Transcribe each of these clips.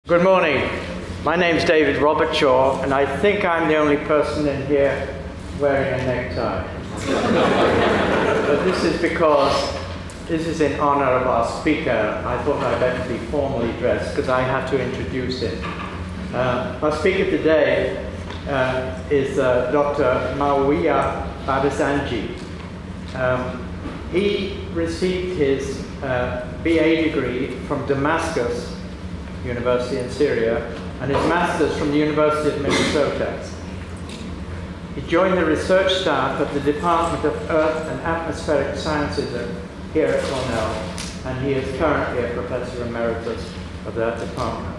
Good morning. My name's David Robert Shaw, and I think I'm the only person in here wearing a necktie. But this is because this is in honor of our speaker. I thought I'd better be formally dressed because I have to introduce him. Our speaker today is Dr. Muawia Barazangi. He received his BA degree from Damascus University in Syria, and his master's from the University of Minnesota. He joined the research staff of the Department of Earth and Atmospheric Sciences here at Cornell, and he is currently a professor emeritus of that department.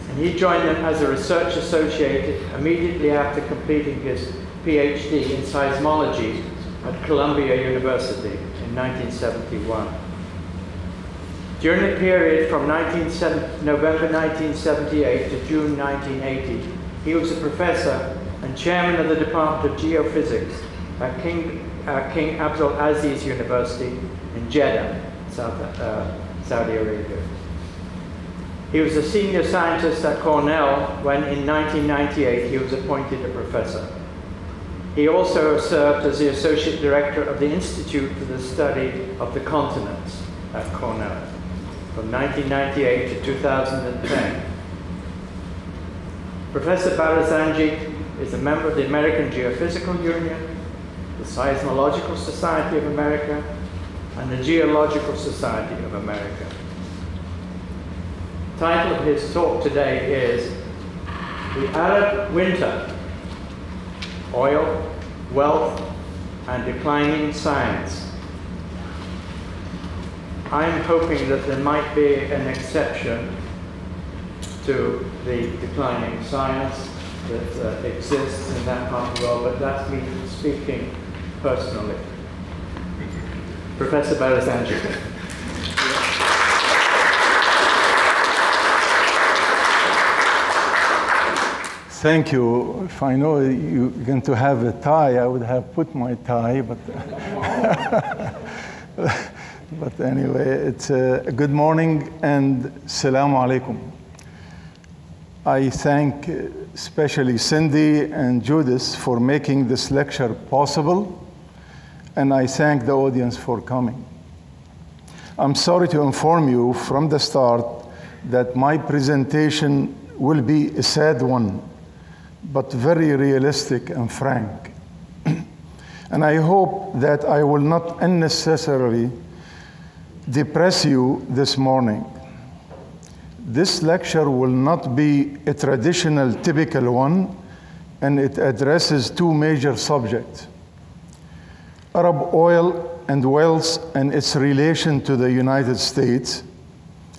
And he joined them as a research associate immediately after completing his PhD in seismology at Columbia University in 1971. During the period from November 1978 to June 1980, he was a professor and chairman of the Department of Geophysics at King Abdulaziz University in Jeddah, Saudi Arabia. He was a senior scientist at Cornell when, in 1998, he was appointed a professor. He also served as the associate director of the Institute for the Study of the Continents at Cornell from 1998 to 2010. Professor Barazangi is a member of the American Geophysical Union, the Seismological Society of America, and the Geological Society of America. The title of his talk today is The Arab Winter: Oil, Wealth, and Declining Science. I'm hoping that there might be an exception to the declining science that exists in that part of the world, but that's me speaking personally. Professor Barazangi. Thank you. If I know you're going to have a tie, I would have put my tie, but but anyway, it's a good morning and Assalamu alaikum. I thank especially Cindy and Judith for making this lecture possible, and I thank the audience for coming. I'm sorry to inform you from the start that my presentation will be a sad one, but very realistic and frank. And I hope that I will not unnecessarily depress you this morning. This lecture will not be a traditional, typical one, and it addresses two major subjects: Arab oil and wealth and its relation to the United States,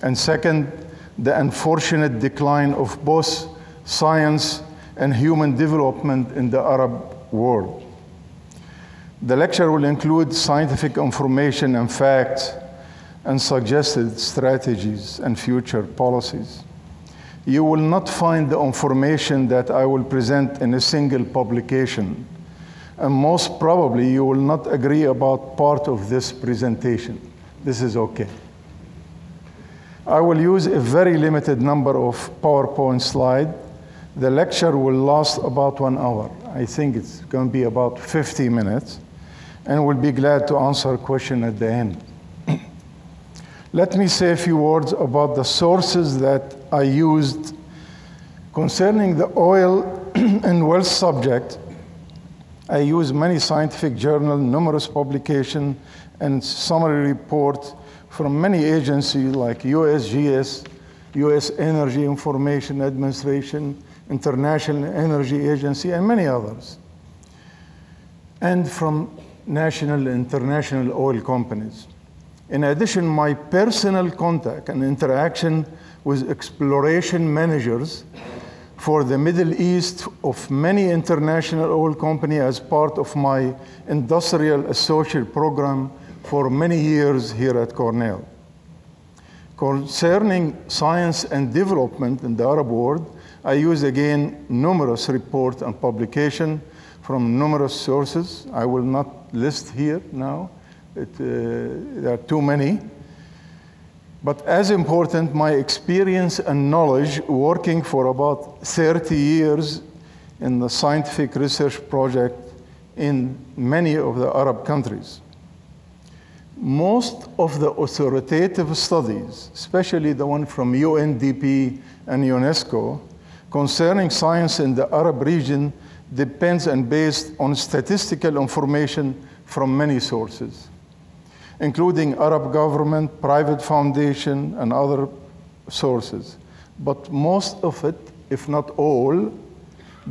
and second, the unfortunate decline of both science and human development in the Arab world. The lecture will include scientific information and facts and suggested strategies and future policies. You will not find the information that I will present in a single publication, and most probably you will not agree about part of this presentation. This is okay. I will use a very limited number of PowerPoint slides. The lecture will last about 1 hour. I think it's going to be about 50 minutes, and we'll be glad to answer questions at the end. Let me say a few words about the sources that I used concerning the oil and wealth subject. I used many scientific journals, numerous publications, and summary reports from many agencies like USGS, U.S. Energy Information Administration, International Energy Agency, and many others, and from national and international oil companies. In addition, my personal contact and interaction with exploration managers for the Middle East of many international oil companies as part of my industrial associate program for many years here at Cornell. Concerning science and development in the Arab world, I use again numerous reports and publications from numerous sources. I will not list here now. There are too many. But as important, my experience and knowledge working for about 30 years in the scientific research project in many of the Arab countries. Most of the authoritative studies, especially the one from UNDP and UNESCO, concerning science in the Arab region depends and based on statistical information from many sources, including Arab government, private foundation, and other sources. But most of it, if not all,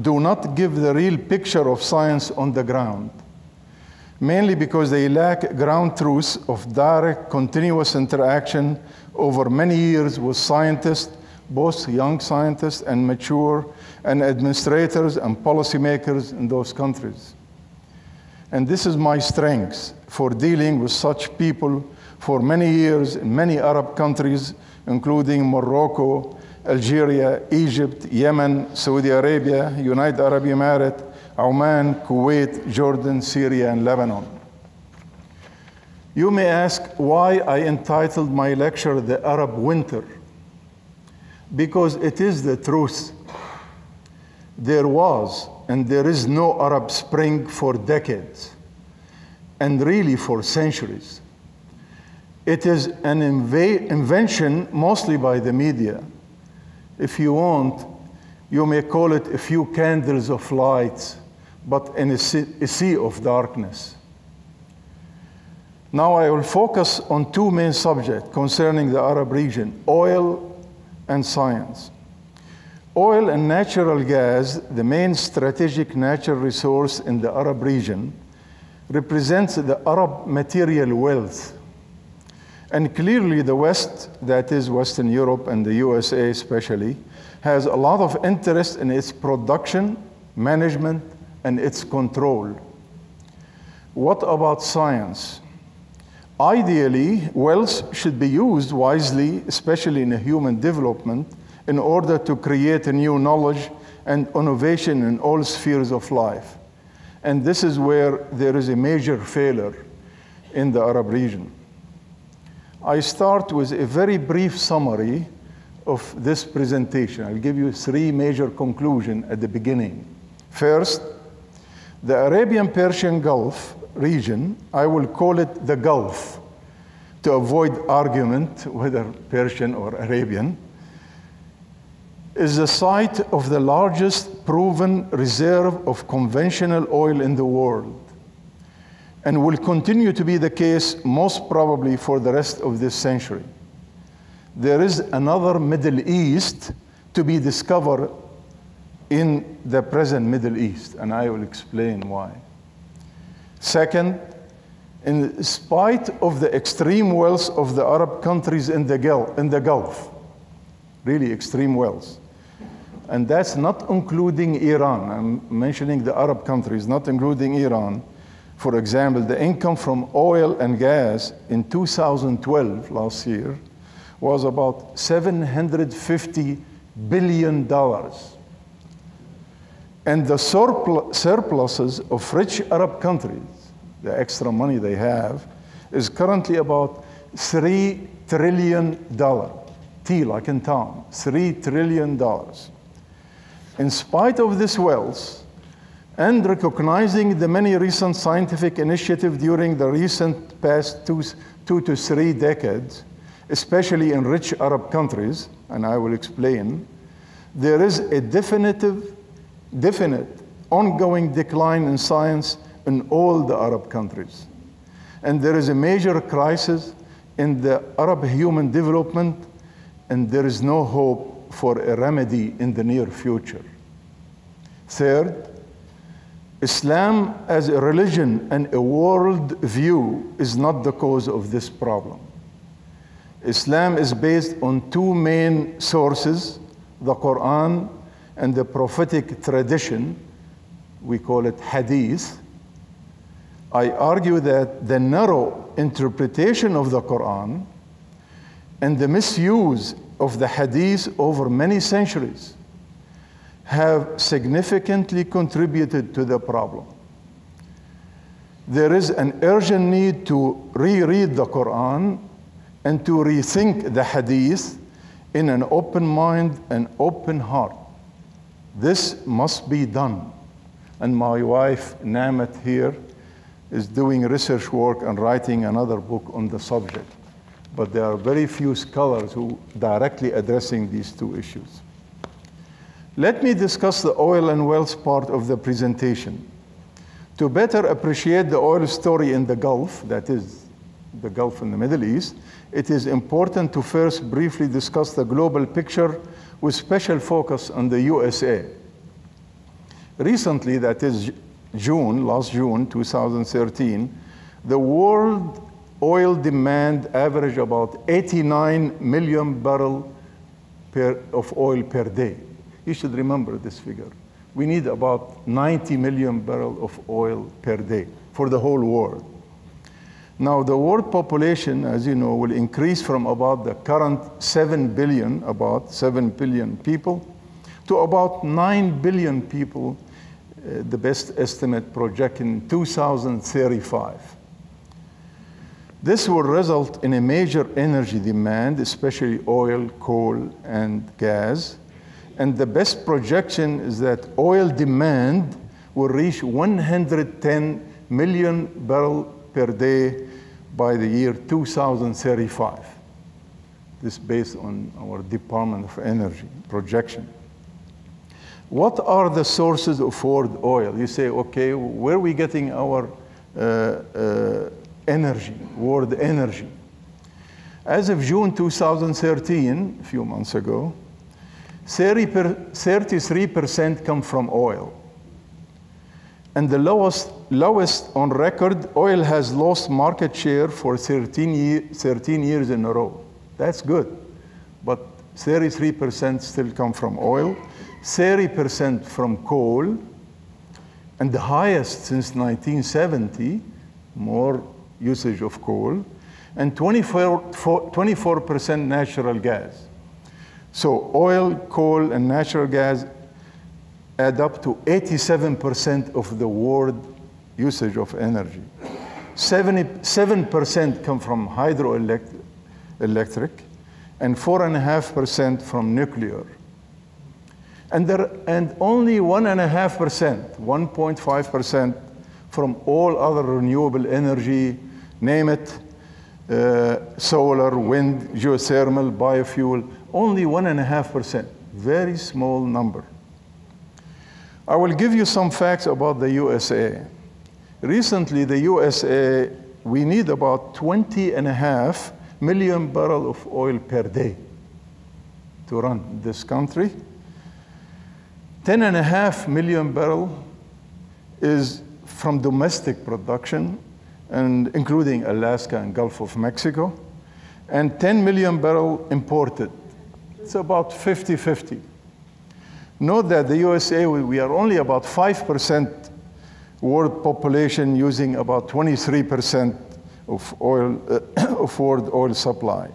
do not give the real picture of science on the ground, mainly because they lack ground truths of direct, continuous interaction over many years with scientists, both young scientists and mature, and administrators and policymakers in those countries. And this is my strength for dealing with such people for many years in many Arab countries, including Morocco, Algeria, Egypt, Yemen, Saudi Arabia, United Arab Emirates, Oman, Kuwait, Jordan, Syria, and Lebanon. You may ask why I entitled my lecture The Arab Winter. Because it is the truth. There was and there is no Arab Spring for decades, and really for centuries. It is an invention mostly by the media. If you want, you may call it a few candles of lights, but in a sea of darkness. Now I will focus on two main subjects concerning the Arab region: oil and science. Oil and natural gas, the main strategic natural resource in the Arab region, represents the Arab material wealth. And clearly the West, that is Western Europe and the USA especially, has a lot of interest in its production, management, and its control. What about science? Ideally, wealth should be used wisely, especially in human development, in order to create a new knowledge and innovation in all spheres of life. And this is where there is a major failure in the Arab region. I start with a very brief summary of this presentation. I'll give you three major conclusions at the beginning. First, the Arabian Persian Gulf region, I will call it the Gulf, to avoid argument whether Persian or Arabian, is the site of the largest proven reserve of conventional oil in the world, and will continue to be the case most probably for the rest of this century. There is another Middle East to be discovered in the present Middle East, and I will explain why. Second, in spite of the extreme wealth of the Arab countries in the Gulf, really extreme wealth, and that's not including Iran. I'm mentioning the Arab countries, not including Iran. For example, the income from oil and gas in 2012, last year, was about $750 billion. And the surpluses of rich Arab countries, the extra money they have, is currently about $3 trillion. T like in Tom, $3 trillion. In spite of this wealth, and recognizing the many recent scientific initiatives during the recent past two to three decades, especially in rich Arab countries, and I will explain, there is a definite ongoing decline in science in all the Arab countries. And there is a major crisis in the Arab human development, and there is no hope for a remedy in the near future. Third, Islam as a religion and a world view is not the cause of this problem. Islam is based on two main sources, the Quran and the prophetic tradition. We call it hadith. I argue that the narrow interpretation of the Quran and the misuse of the hadith over many centuries have significantly contributed to the problem. There is an urgent need to reread the Quran and to rethink the hadith in an open mind and open heart. This must be done. And my wife, Namat, here, is doing research work and writing another book on the subject. But there are very few scholars who directly addressing these two issues. Let me discuss the oil and wells part of the presentation. To better appreciate the oil story in the Gulf, that is, the Gulf in the Middle East, it is important to first briefly discuss the global picture with special focus on the USA. Recently, that is last June 2013, the world oil demand averaged about 89 million barrels of oil per day. You should remember this figure. We need about 90 million barrels of oil per day for the whole world. Now, the world population, as you know, will increase from about the current 7 billion people, to about 9 billion people, the best estimate project in 2035. This will result in a major energy demand, especially oil, coal, and gas. And the best projection is that oil demand will reach 110 million barrels per day by the year 2035. This is based on our Department of Energy projection. What are the sources of world oil? You say, okay, where are we getting our energy, world energy? As of June 2013, a few months ago, 33% come from oil. And the lowest on record, oil has lost market share for 13 years in a row. That's good. But 33% still come from oil, 30% from coal, and the highest since 1970, more usage of coal, and 24% natural gas. So oil, coal, and natural gas add up to 87% of the world usage of energy. 77% come from hydroelectric, and 4.5% from nuclear. And only 1.5%, 1.5% from all other renewable energy, name it, solar, wind, geothermal, biofuel, only 1.5%, very small number. I will give you some facts about the USA. Recently, the USA, we need about 20.5 million barrels of oil per day to run this country. 10.5 million barrels is from domestic production, and including Alaska and Gulf of Mexico, and 10 million barrels imported. It's about 50-50. Note that the USA, we are only about 5% world population using about 23% of oil, of world oil supply.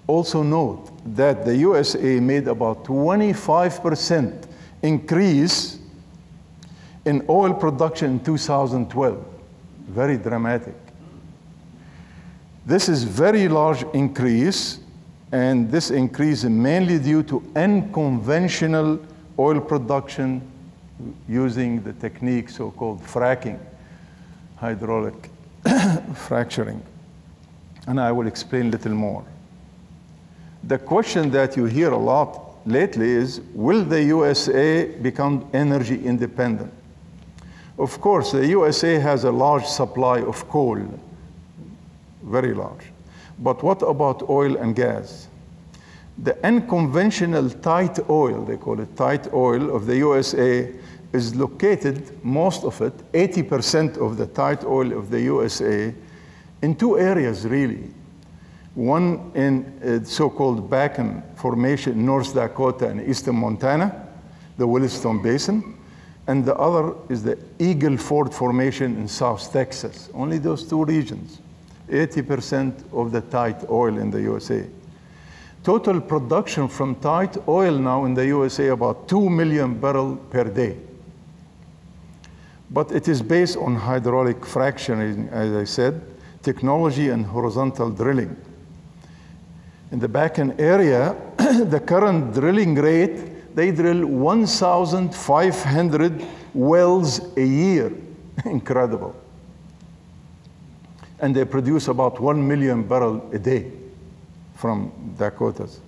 Also note that the USA made about 25% increase in oil production in 2012. Very dramatic. This is very large increase, and this increase is mainly due to unconventional oil production using the technique so-called fracking, hydraulic fracturing. And I will explain a little more. The question that you hear a lot lately is, will the USA become energy independent? Of course, the USA has a large supply of coal, very large. But what about oil and gas? The unconventional tight oil, they call it tight oil, of the USA is located, most of it, 80% of the tight oil of the USA, in two areas really. One in so-called Bakken Formation in North Dakota and eastern Montana, the Williston Basin, and the other is the Eagle Ford Formation in South Texas. Only those two regions, 80% of the tight oil in the USA. Total production from tight oil now in the USA about 2 million barrels per day. But it is based on hydraulic fracturing, as I said. technology and horizontal drilling. In the Bakken area, the current drilling rate, they drill 1,500 wells a year. Incredible. And they produce about 1 million barrels a day from Dakotas.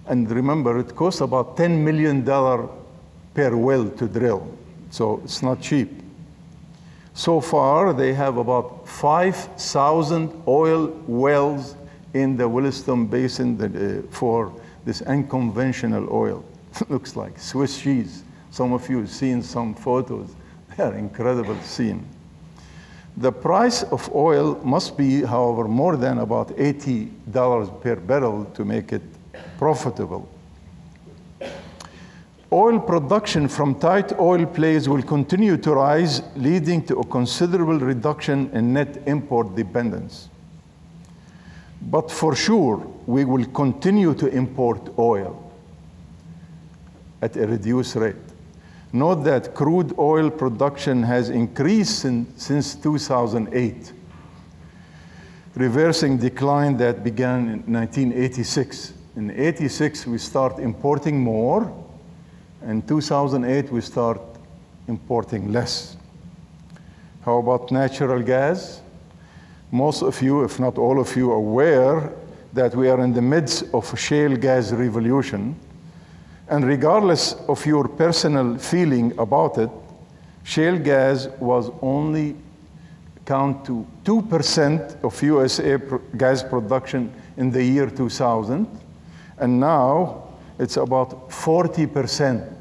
And remember, it costs about $10 million per well to drill. So it's not cheap. So far, they have about 5,000 oil wells in the Williston Basin for this unconventional oil. Looks like Swiss cheese. Some of you have seen some photos. They are incredible scene. The price of oil must be, however, more than about $80 per barrel to make it profitable. Oil production from tight oil plays will continue to rise, leading to a considerable reduction in net import dependence. But for sure, we will continue to import oil at a reduced rate. Note that crude oil production has increased since 2008, reversing decline that began in 1986. In 86, we start importing more. In 2008, we start importing less. How about natural gas? Most of you, if not all of you, are aware that we are in the midst of a shale gas revolution. And regardless of your personal feeling about it, shale gas was only count to 2% of USA gas production in the year 2000. And now it's about 40%.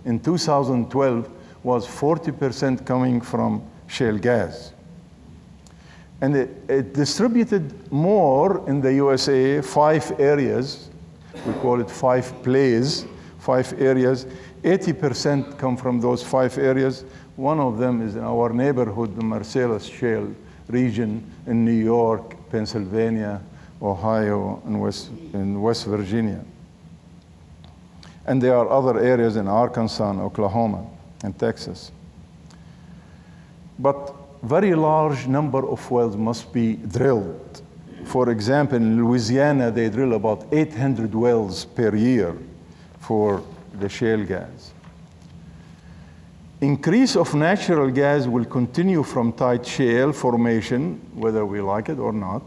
In 2012 was 40% coming from shale gas. And it distributed more in the USA, 5 areas. We call it 5 plays, 5 areas. 80% come from those 5 areas. One of them is in our neighborhood, the Marcellus Shale region in New York, Pennsylvania, Ohio, and West Virginia. And there are other areas in Arkansas, and Oklahoma, and Texas. But very large number of wells must be drilled. For example, in Louisiana, they drill about 800 wells per year for the shale gas. Increase of natural gas will continue from tight shale formation, whether we like it or not,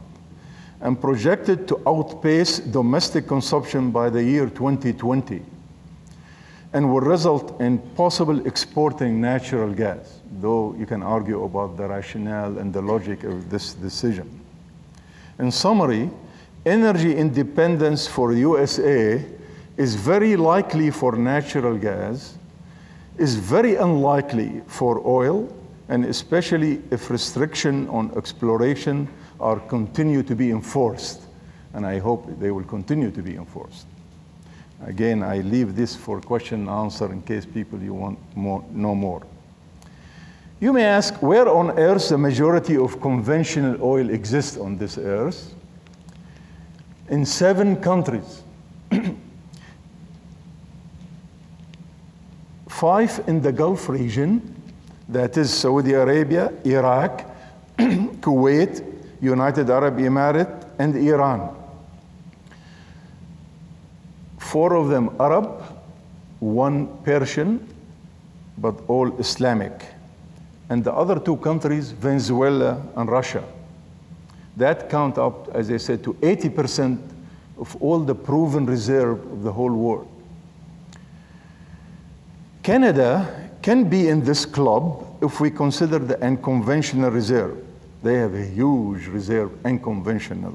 and projected to outpace domestic consumption by the year 2020, and will result in possible exporting natural gas, though you can argue about the rationale and the logic of this decision. In summary, energy independence for USA is very likely for natural gas, is very unlikely for oil, and especially if restriction on exploration are continue to be enforced. And I hope they will continue to be enforced. Again, I leave this for question and answer in case people you want know more. You may ask, where on earth the majority of conventional oil exists on this earth? In 7 countries. 5 in the Gulf region, that is Saudi Arabia, Iraq, Kuwait, United Arab Emirates, and Iran. 4 of them Arab, 1 Persian, but all Islamic. And the other 2 countries, Venezuela and Russia. That count up, as I said, to 80% of all the proven reserve of the whole world. Canada can be in this club if we consider the unconventional reserve. They have a huge reserve, unconventional.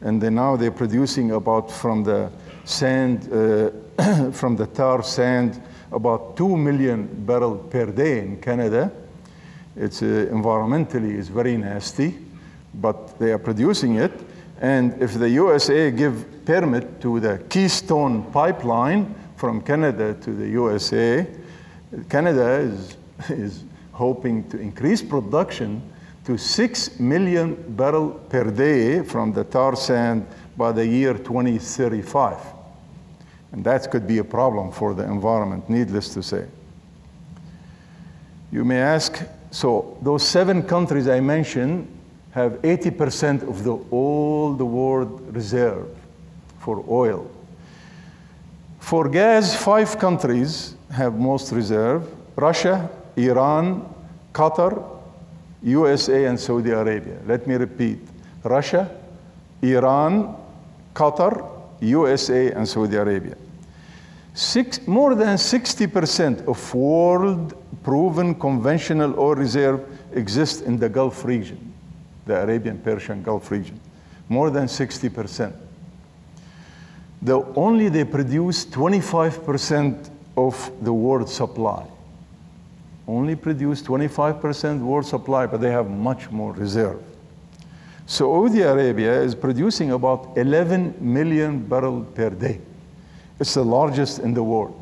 And now they're producing about from the sand, from the tar sand, about 2 million barrels per day in Canada. It's environmentally is very nasty, but they are producing it. And if the USA give permit to the Keystone pipeline from Canada to the USA, Canada is hoping to increase production to 6 million barrels per day from the tar sand by the year 2035. And that could be a problem for the environment, needless to say. You may ask, so those 7 countries I mentioned, have 80% of all the world reserve for oil. For gas, 5 countries have most reserve: Russia, Iran, Qatar, USA, and Saudi Arabia. Let me repeat: Russia, Iran, Qatar, USA, and Saudi Arabia. More than 60% of world proven conventional oil reserve exists in the Gulf region, the Arabian Persian Gulf region. More than 60%. They produce 25% of the world supply. Only produce 25% world supply, but they have much more reserve. Saudi Arabia is producing about 11 million barrels per day. It's the largest in the world.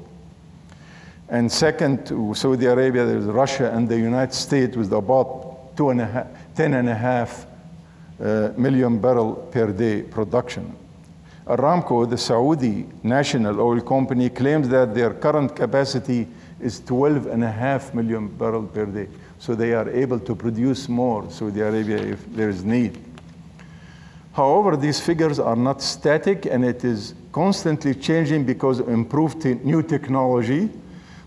And second to Saudi Arabia, there's Russia and the United States with about 10.5 million barrel per day production. Aramco, the Saudi national oil company, claims that their current capacity is 12.5 million barrels per day. So they are able to produce more, Saudi Arabia, if there is need. However, these figures are not static, and it is constantly changing because of improved new technology,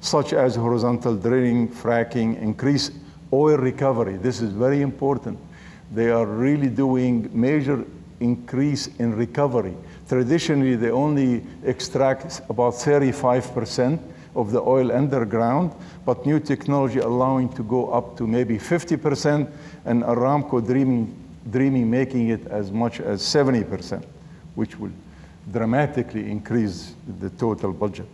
such as horizontal drilling, fracking, increased oil recovery. This is very important. They are really doing major increase in recovery. Traditionally, they only extract about 35% of the oil underground, but new technology allowing to go up to maybe 50%, and Aramco dreaming making it as much as 70%, which will dramatically increase the total budget.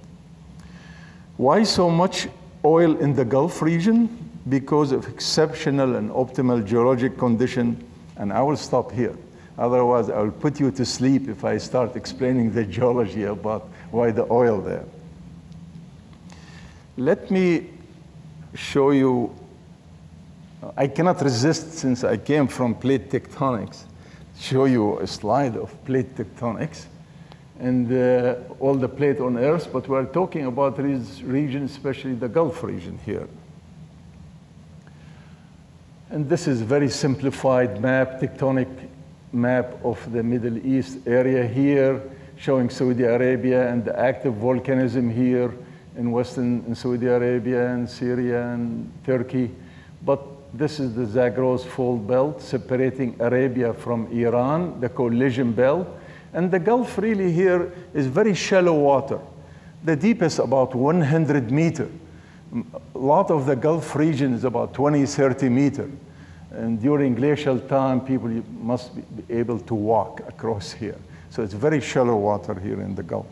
Why so much oil in the Gulf region? Because of exceptional and optimal geologic condition, and I will stop here. Otherwise, I will put you to sleep if I start explaining the geology about why the oil there. Let me show you, I cannot resist, since I came from plate tectonics, show you a slide of plate tectonics and all the plate on Earth, but we're talking about this region, especially the Gulf region here. And this is very simplified map, tectonic map of the Middle East area here, showing Saudi Arabia and the active volcanism here in Western Saudi Arabia and Syria and Turkey. But this is the Zagros Fault Belt separating Arabia from Iran, the collision belt. And the Gulf really here is very shallow water. The deepest about 100 meters. A lot of the Gulf region is about 20, 30 meters. And during glacial time, people must be able to walk across here. So it's very shallow water here in the Gulf.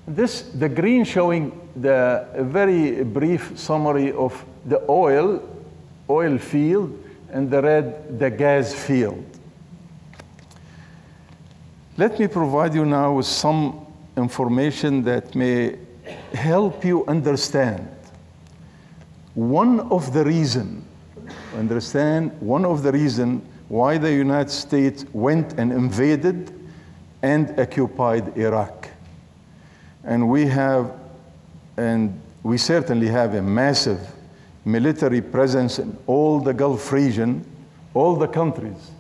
The green showing the very brief summary of the oil field, and the red, the gas field. Let me provide you now with some information that may help you understand one of the reasons why the United States went and invaded and occupied Iraq. And we certainly have a massive military presence in all the Gulf region, all the countries,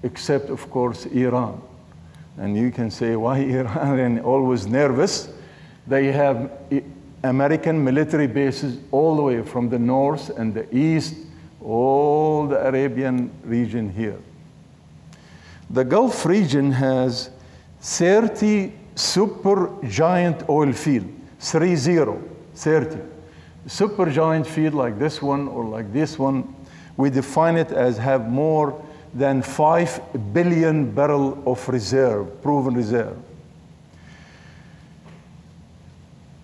except, of course, Iran. And you can say, why Iran? Always nervous. They have American military bases all the way from the north and the east, all the Arabian region here. The Gulf region has 30 super giant oil field, 30. Super giant field like this one or like this one, we define it as have more than 5 billion barrels of reserve, proven reserve.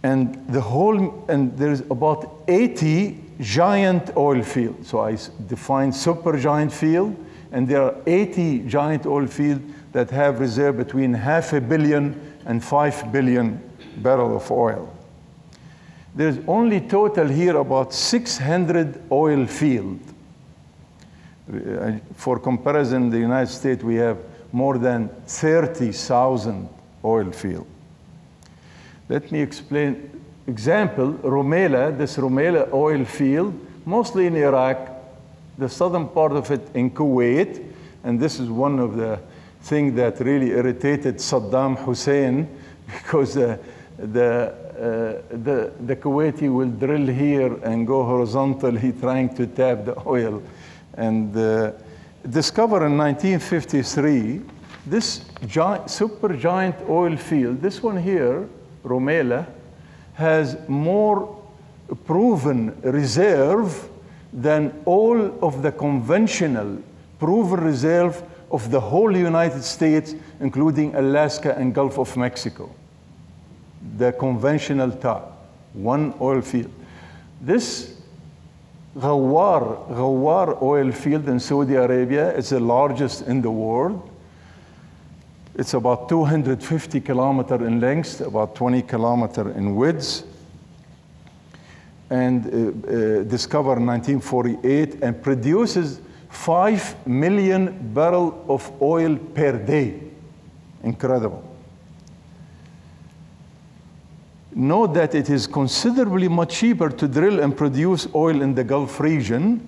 And there's about 80 giant oil fields. So I define super giant field, and there are 80 giant oil fields that have reserve between 500 million and 5 billion barrels of oil. There's only total here about 600 oil fields. For comparison, the United States, we have more than 30,000 oil fields. Let me explain. Example, Rumaila, this Rumaila oil field, mostly in Iraq, the southern part of it in Kuwait, and this is one of the things that really irritated Saddam Hussein, because the Kuwaiti will drill here and go horizontally trying to tap the oil. And discovered in 1953, this supergiant oil field, this one here, Rumaila, has more proven reserve than all of the conventional proven reserve of the whole United States, including Alaska and Gulf of Mexico. The conventional type, one oil field. This Ghawar oil field in Saudi Arabia is the largest in the world. It's about 250 kilometers in length, about 20 kilometers in width, and discovered in 1948, and produces 5 million barrels of oil per day. Incredible. Note that it is considerably much cheaper to drill and produce oil in the Gulf region.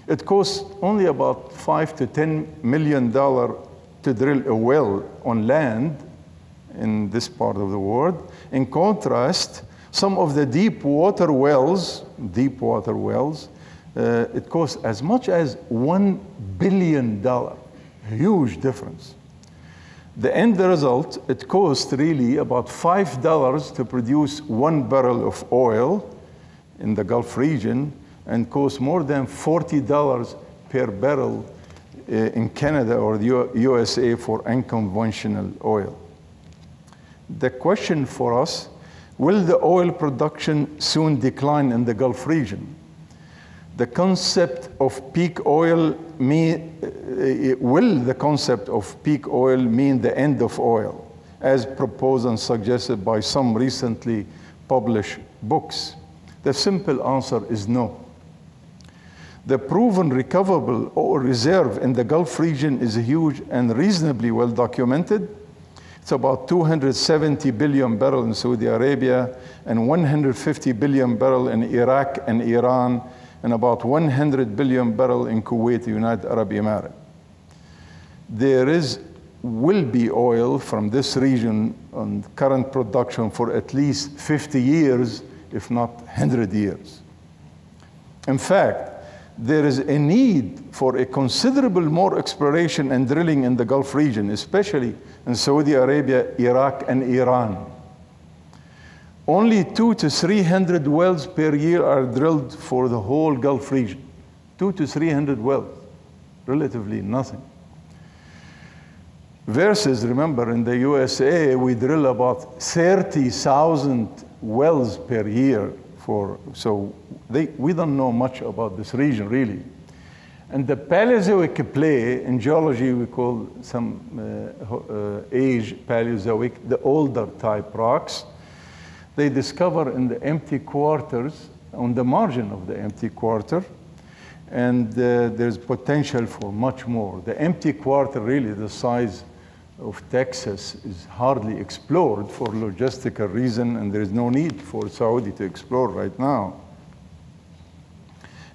It costs only about $5 to $10 million to drill a well on land in this part of the world. In contrast, some of the deep water wells, it costs as much as $1 billion. Huge difference. The end result, it costs really about $5 to produce 1 barrel of oil in the Gulf region, and costs more than $40 per barrel in Canada or the USA for unconventional oil. The question for us, will the oil production soon decline in the Gulf region? The concept of peak oil will the concept of peak oil mean the end of oil, as proposed and suggested by some recently published books? The simple answer is no. The proven recoverable oil reserve in the Gulf region is huge and reasonably well documented. It's about 270 billion barrels in Saudi Arabia, and 150 billion barrels in Iraq and Iran, and about 100 billion barrels in Kuwait, United Arab Emirates. There will be oil from this region on current production for at least 50 years, if not 100 years. In fact, there is a need for a considerable more exploration and drilling in the Gulf region, especially in Saudi Arabia, Iraq, and Iran. Only 200 to 300 wells per year are drilled for the whole Gulf region. 200 to 300 wells, relatively nothing. Versus, remember, in the USA, we drill about 30,000 wells per year. So we don't know much about this region, really. And the Paleozoic play, in geology we call some age Paleozoic, the older type rocks. They discover in the empty quarters, on the margin of the empty quarter, and there's potential for much more. The empty quarter, really the size of Texas, is hardly explored for logistical reason, and there is no need for Saudi to explore right now.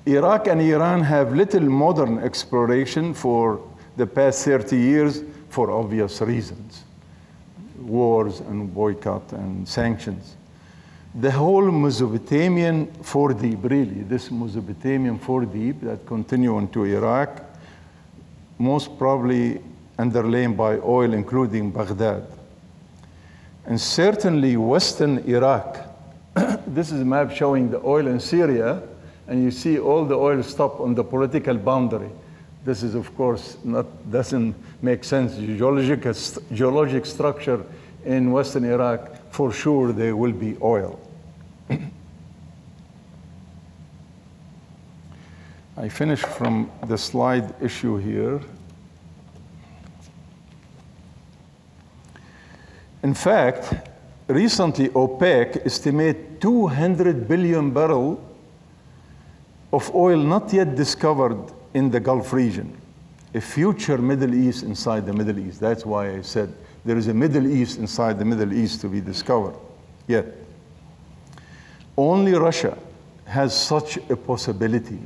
Iraq and Iran have little modern exploration for the past 30 years for obvious reasons. Wars and boycott and sanctions. The whole Mesopotamian foredeep, really, this Mesopotamian foredeep that continue into Iraq, most probably underlain by oil, including Baghdad. And certainly Western Iraq. This is a map showing the oil in Syria, and you see all the oil stop on the political boundary. This is, of course, doesn't make sense. Geologic structure in Western Iraq, for sure there will be oil. I finish from the slide issue here. In fact, recently OPEC estimated 200 billion barrels of oil not yet discovered in the Gulf region, a future Middle East inside the Middle East. That's why I said there is a Middle East inside the Middle East to be discovered yet. Only Russia has such a possibility.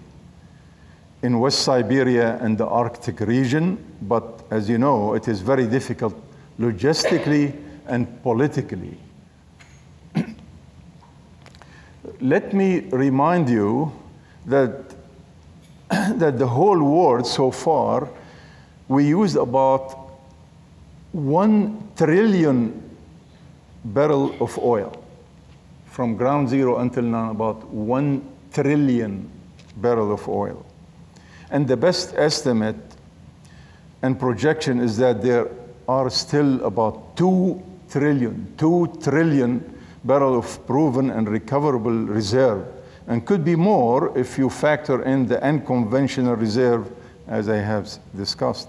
in West Siberia and the Arctic region, but as you know, it is very difficult logistically and politically. Let me remind you that, that the whole world so far, we use about 1 trillion barrel of oil. From ground zero until now, about 1 trillion barrel of oil. And the best estimate and projection is that there are still about 2 trillion barrel of proven and recoverable reserve, and could be more if you factor in the unconventional reserve, as I have discussed.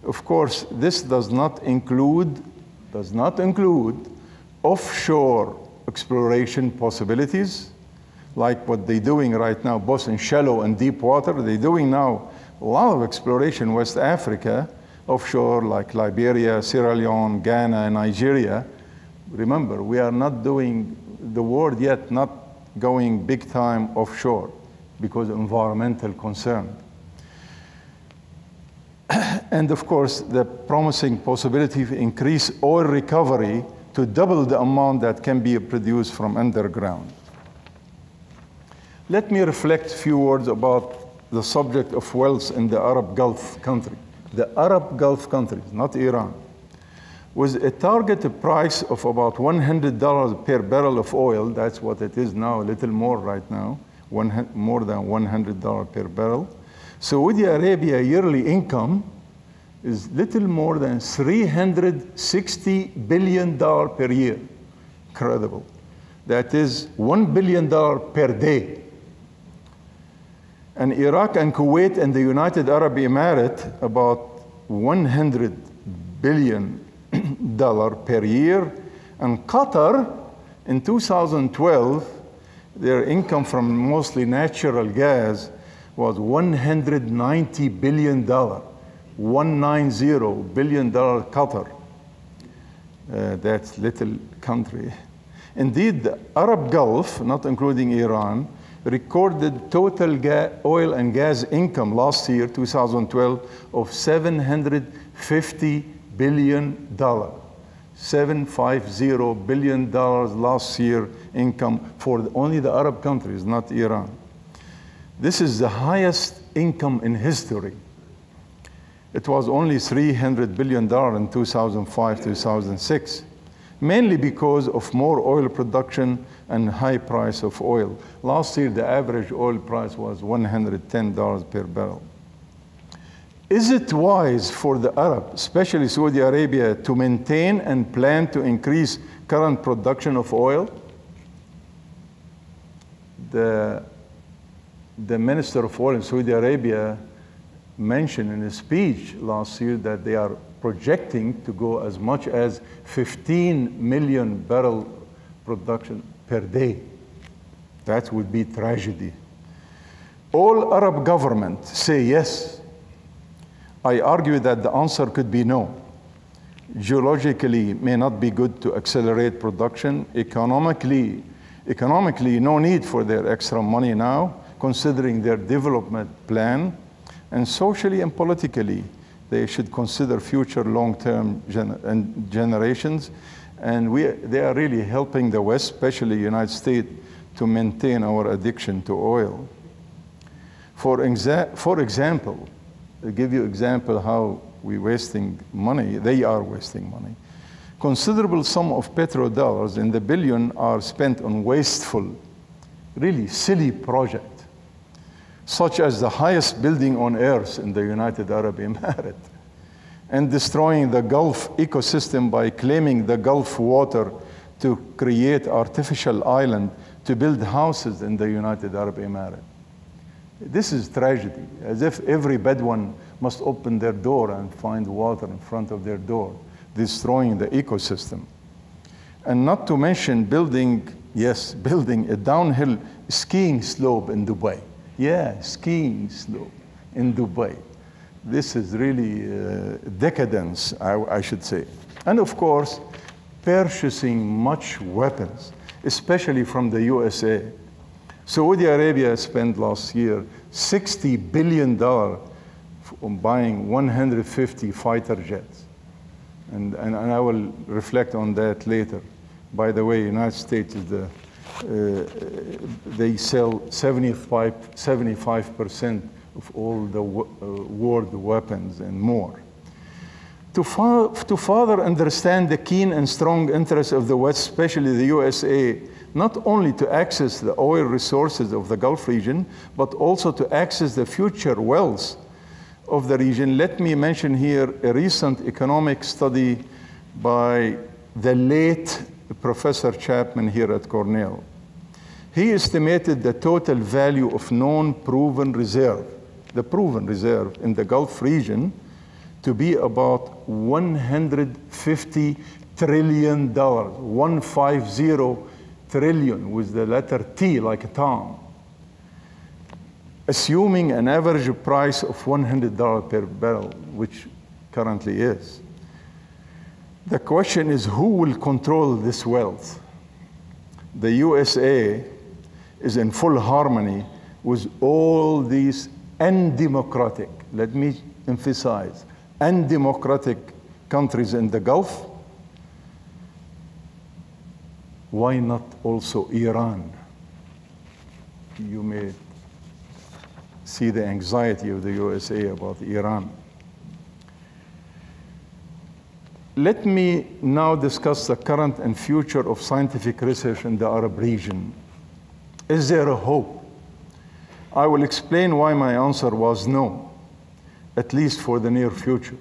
Of course, this does not include offshore exploration possibilities, like what they're doing right now, both in shallow and deep water. They're doing now a lot of exploration in West Africa, offshore, like Liberia, Sierra Leone, Ghana, Nigeria. Remember, we are not doing, the world yet not going big time offshore because of environmental concern. And of course, the promising possibility of increased oil recovery to double the amount that can be produced from underground. Let me reflect a few words about the subject of wealth in the Arab Gulf country. The Arab Gulf countries, not Iran, with a targeted price of about $100 per barrel of oil. That's what it is now, a little more right now, more than $100 per barrel. Saudi Arabia yearly income is little more than $360 billion per year. Incredible. That is $1 billion per day. And Iraq and Kuwait and the United Arab Emirates, about $100 billion per year. And Qatar, in 2012, their income from mostly natural gas was $190 billion. $190 billion Qatar. That's little country. Indeed, the Arab Gulf, not including Iran, recorded total oil and gas income last year, 2012, of $750 billion. $750 billion last year income for only the Arab countries, not Iran. This is the highest income in history. It was only $300 billion in 2005, 2006, mainly because of more oil production and high price of oil. Last year, the average oil price was $110 per barrel. Is it wise for the Arab, especially Saudi Arabia, to maintain and plan to increase current production of oil? The Minister of Oil in Saudi Arabia mentioned in a speech last year that they are projecting to go as much as 15 million barrel production per day. That would be tragedy. All Arab governments say yes. I argue that the answer could be no. Geologically, may not be good to accelerate production. Economically, no need for their extra money now, considering their development plan. And socially and politically, they should consider future long-term generations. And they are really helping the West, especially the United States, to maintain our addiction to oil. For example, I'll give you an example how we're wasting money. They are wasting money. Considerable sum of petrodollars in the billion are spent on wasteful, really silly projects, such as the highest building on earth in the United Arab Emirates, and destroying the Gulf ecosystem by claiming the Gulf water to create artificial island to build houses in the United Arab Emirates. This is tragedy, as if every Bedouin must open their door and find water in front of their door, destroying the ecosystem. And not to mention building a downhill skiing slope in Dubai. Yeah, skiing slope in Dubai. This is really decadence, I should say. And of course, purchasing much weapons, especially from the USA. Saudi Arabia spent last year $60 billion on buying 150 fighter jets. And I will reflect on that later. By the way, United States is they sell 75% of all the world weapons and more. To further understand the keen and strong interests of the West, especially the USA, not only to access the oil resources of the Gulf region, but also to access the future wealth of the region, let me mention here a recent economic study by the late Professor Chapman here at Cornell. He estimated the total value of known proven reserve, the proven reserve in the Gulf region, to be about $150 trillion, 150 trillion with the letter T like a Tom, assuming an average price of $100 per barrel, which currently is. The question is, who will control this wealth? The USA is in full harmony with all these undemocratic, let me emphasize, undemocratic countries in the Gulf. Why not also Iran? You may see the anxiety of the USA about Iran. Let me now discuss the current and future of scientific research in the Arab region. Is there a hope? I will explain why my answer was no, at least for the near future.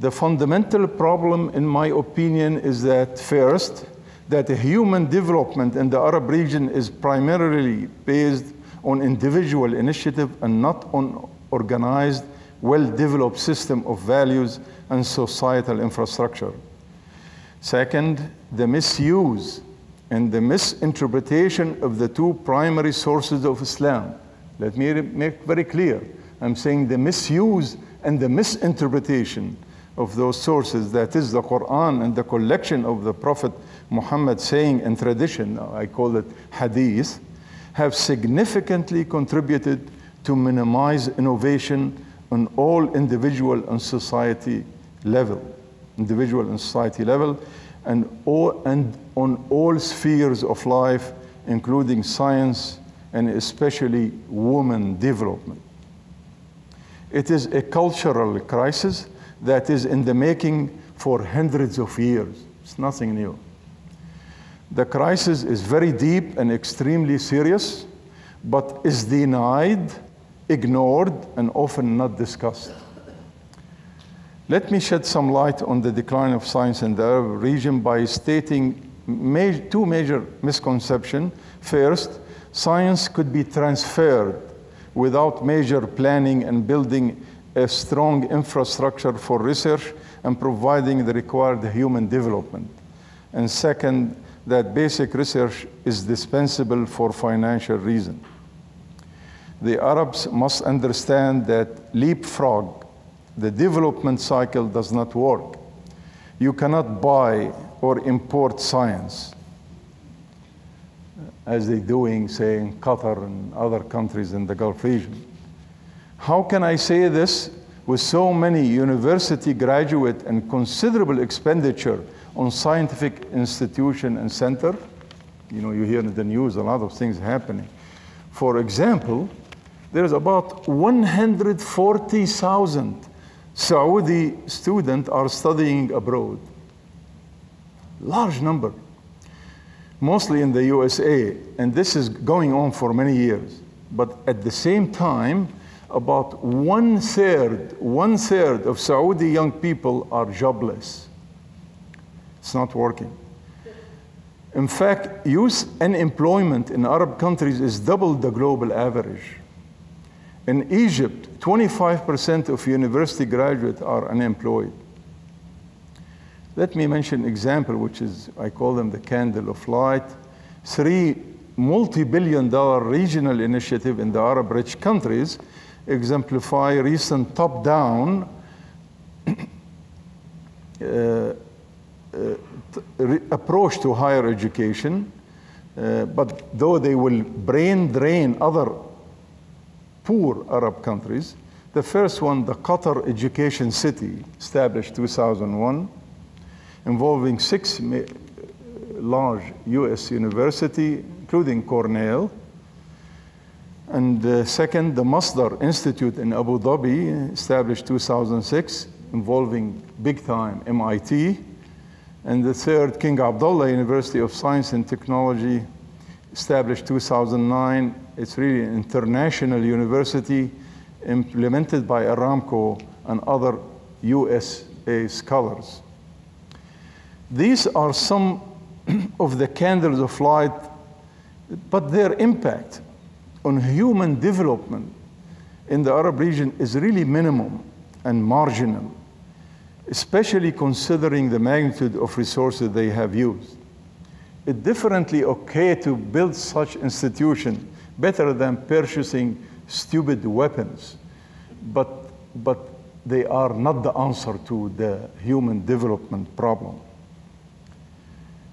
The fundamental problem, in my opinion, is that first, that human development in the Arab region is primarily based on individual initiative and not on organized, well-developed system of values and societal infrastructure. Second, the misuse and the misinterpretation of the two primary sources of Islam. Let me make very clear. I'm saying the misuse and the misinterpretation of those sources, that is the Quran and the collection of the Prophet Muhammad saying and tradition, I call it hadith, have significantly contributed to minimize innovation on all individual and society level, and on all spheres of life, including science and especially women development. It is a cultural crisis that is in the making for hundreds of years. It's nothing new. The crisis is very deep and extremely serious, but is denied, ignored, and often not discussed. Let me shed some light on the decline of science in the Arab region by stating two major misconceptions. First, science could be transferred without major planning and building a strong infrastructure for research and providing the required human development. And second, that basic research is dispensable for financial reasons. The Arabs must understand that leapfrog, the development cycle, does not work. You cannot buy or import science, as they're doing, say, in Qatar and other countries in the Gulf region. How can I say this with so many university graduate and considerable expenditure on scientific institution and center? You know, you hear in the news a lot of things happening. For example, there's about 140,000 Saudi students are studying abroad. Large number, mostly in the USA, and this is going on for many years. But at the same time, about one third of Saudi young people are jobless. It's not working. In fact, youth unemployment in Arab countries is double the global average. In Egypt, 25% of university graduates are unemployed. Let me mention an example, which is, I call them the candle of light. 3 multi-billion-dollar regional initiatives in the Arab-rich countries exemplify recent top-down approach to higher education, but though they will brain drain other poor Arab countries. The first one, the Qatar Education City, established 2001, involving 6 large US universities, including Cornell. And second, the Masdar Institute in Abu Dhabi, established 2006, involving big-time MIT. And the third, King Abdullah University of Science and Technology, established 2009. It's really an international university implemented by Aramco and other USA scholars. These are some of the candles of light, but their impact on human development in the Arab region is really minimum and marginal, especially considering the magnitude of resources they have used. It's definitely okay to build such institutions, better than purchasing stupid weapons, but they are not the answer to the human development problem.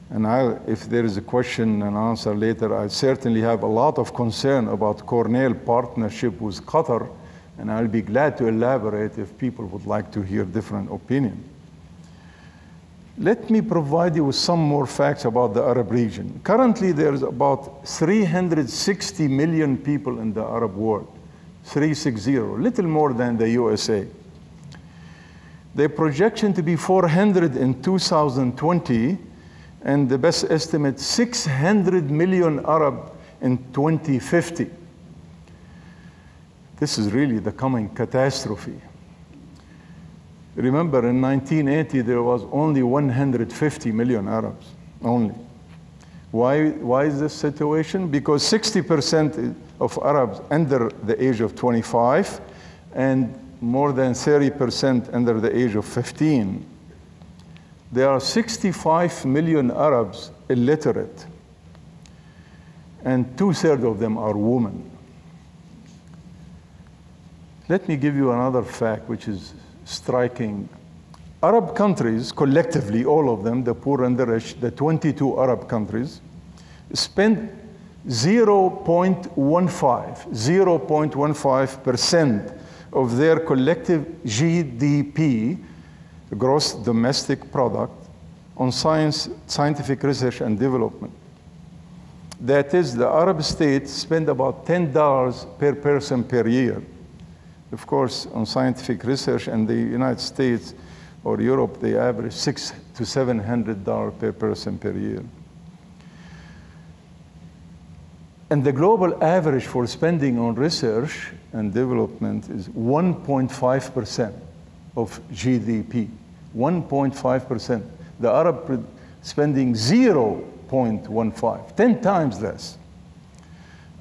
And if there is a question and answer later, I certainly have a lot of concern about Cornell partnership with Qatar, and I'll be glad to elaborate if people would like to hear different opinion. Let me provide you with some more facts about the Arab region. Currently, there's about 360 million people in the Arab world, 360, little more than the USA. The projection to be 400 in 2020, and the best estimate, 600 million Arab in 2050. This is really the coming catastrophe. Remember, in 1980, there was only 150 million Arabs, only. Why is this situation? Because 60% of Arabs under the age of 25, and more than 30% under the age of 15. There are 65 million Arabs illiterate, and 2/3 of them are women. Let me give you another fact which is striking. Arab countries, collectively, all of them, the poor and the rich, the 22 Arab countries, spend 0.15% of their collective GDP, gross domestic product, on scientific research and development. That is, the Arab states spend about $10 per person per year. Of course, on scientific research, and the United States or Europe, they average $600 to $700 per person per year. And the global average for spending on research and development is 1.5% of GDP. 1.5%. The Arab spending 0.15, 10 times less.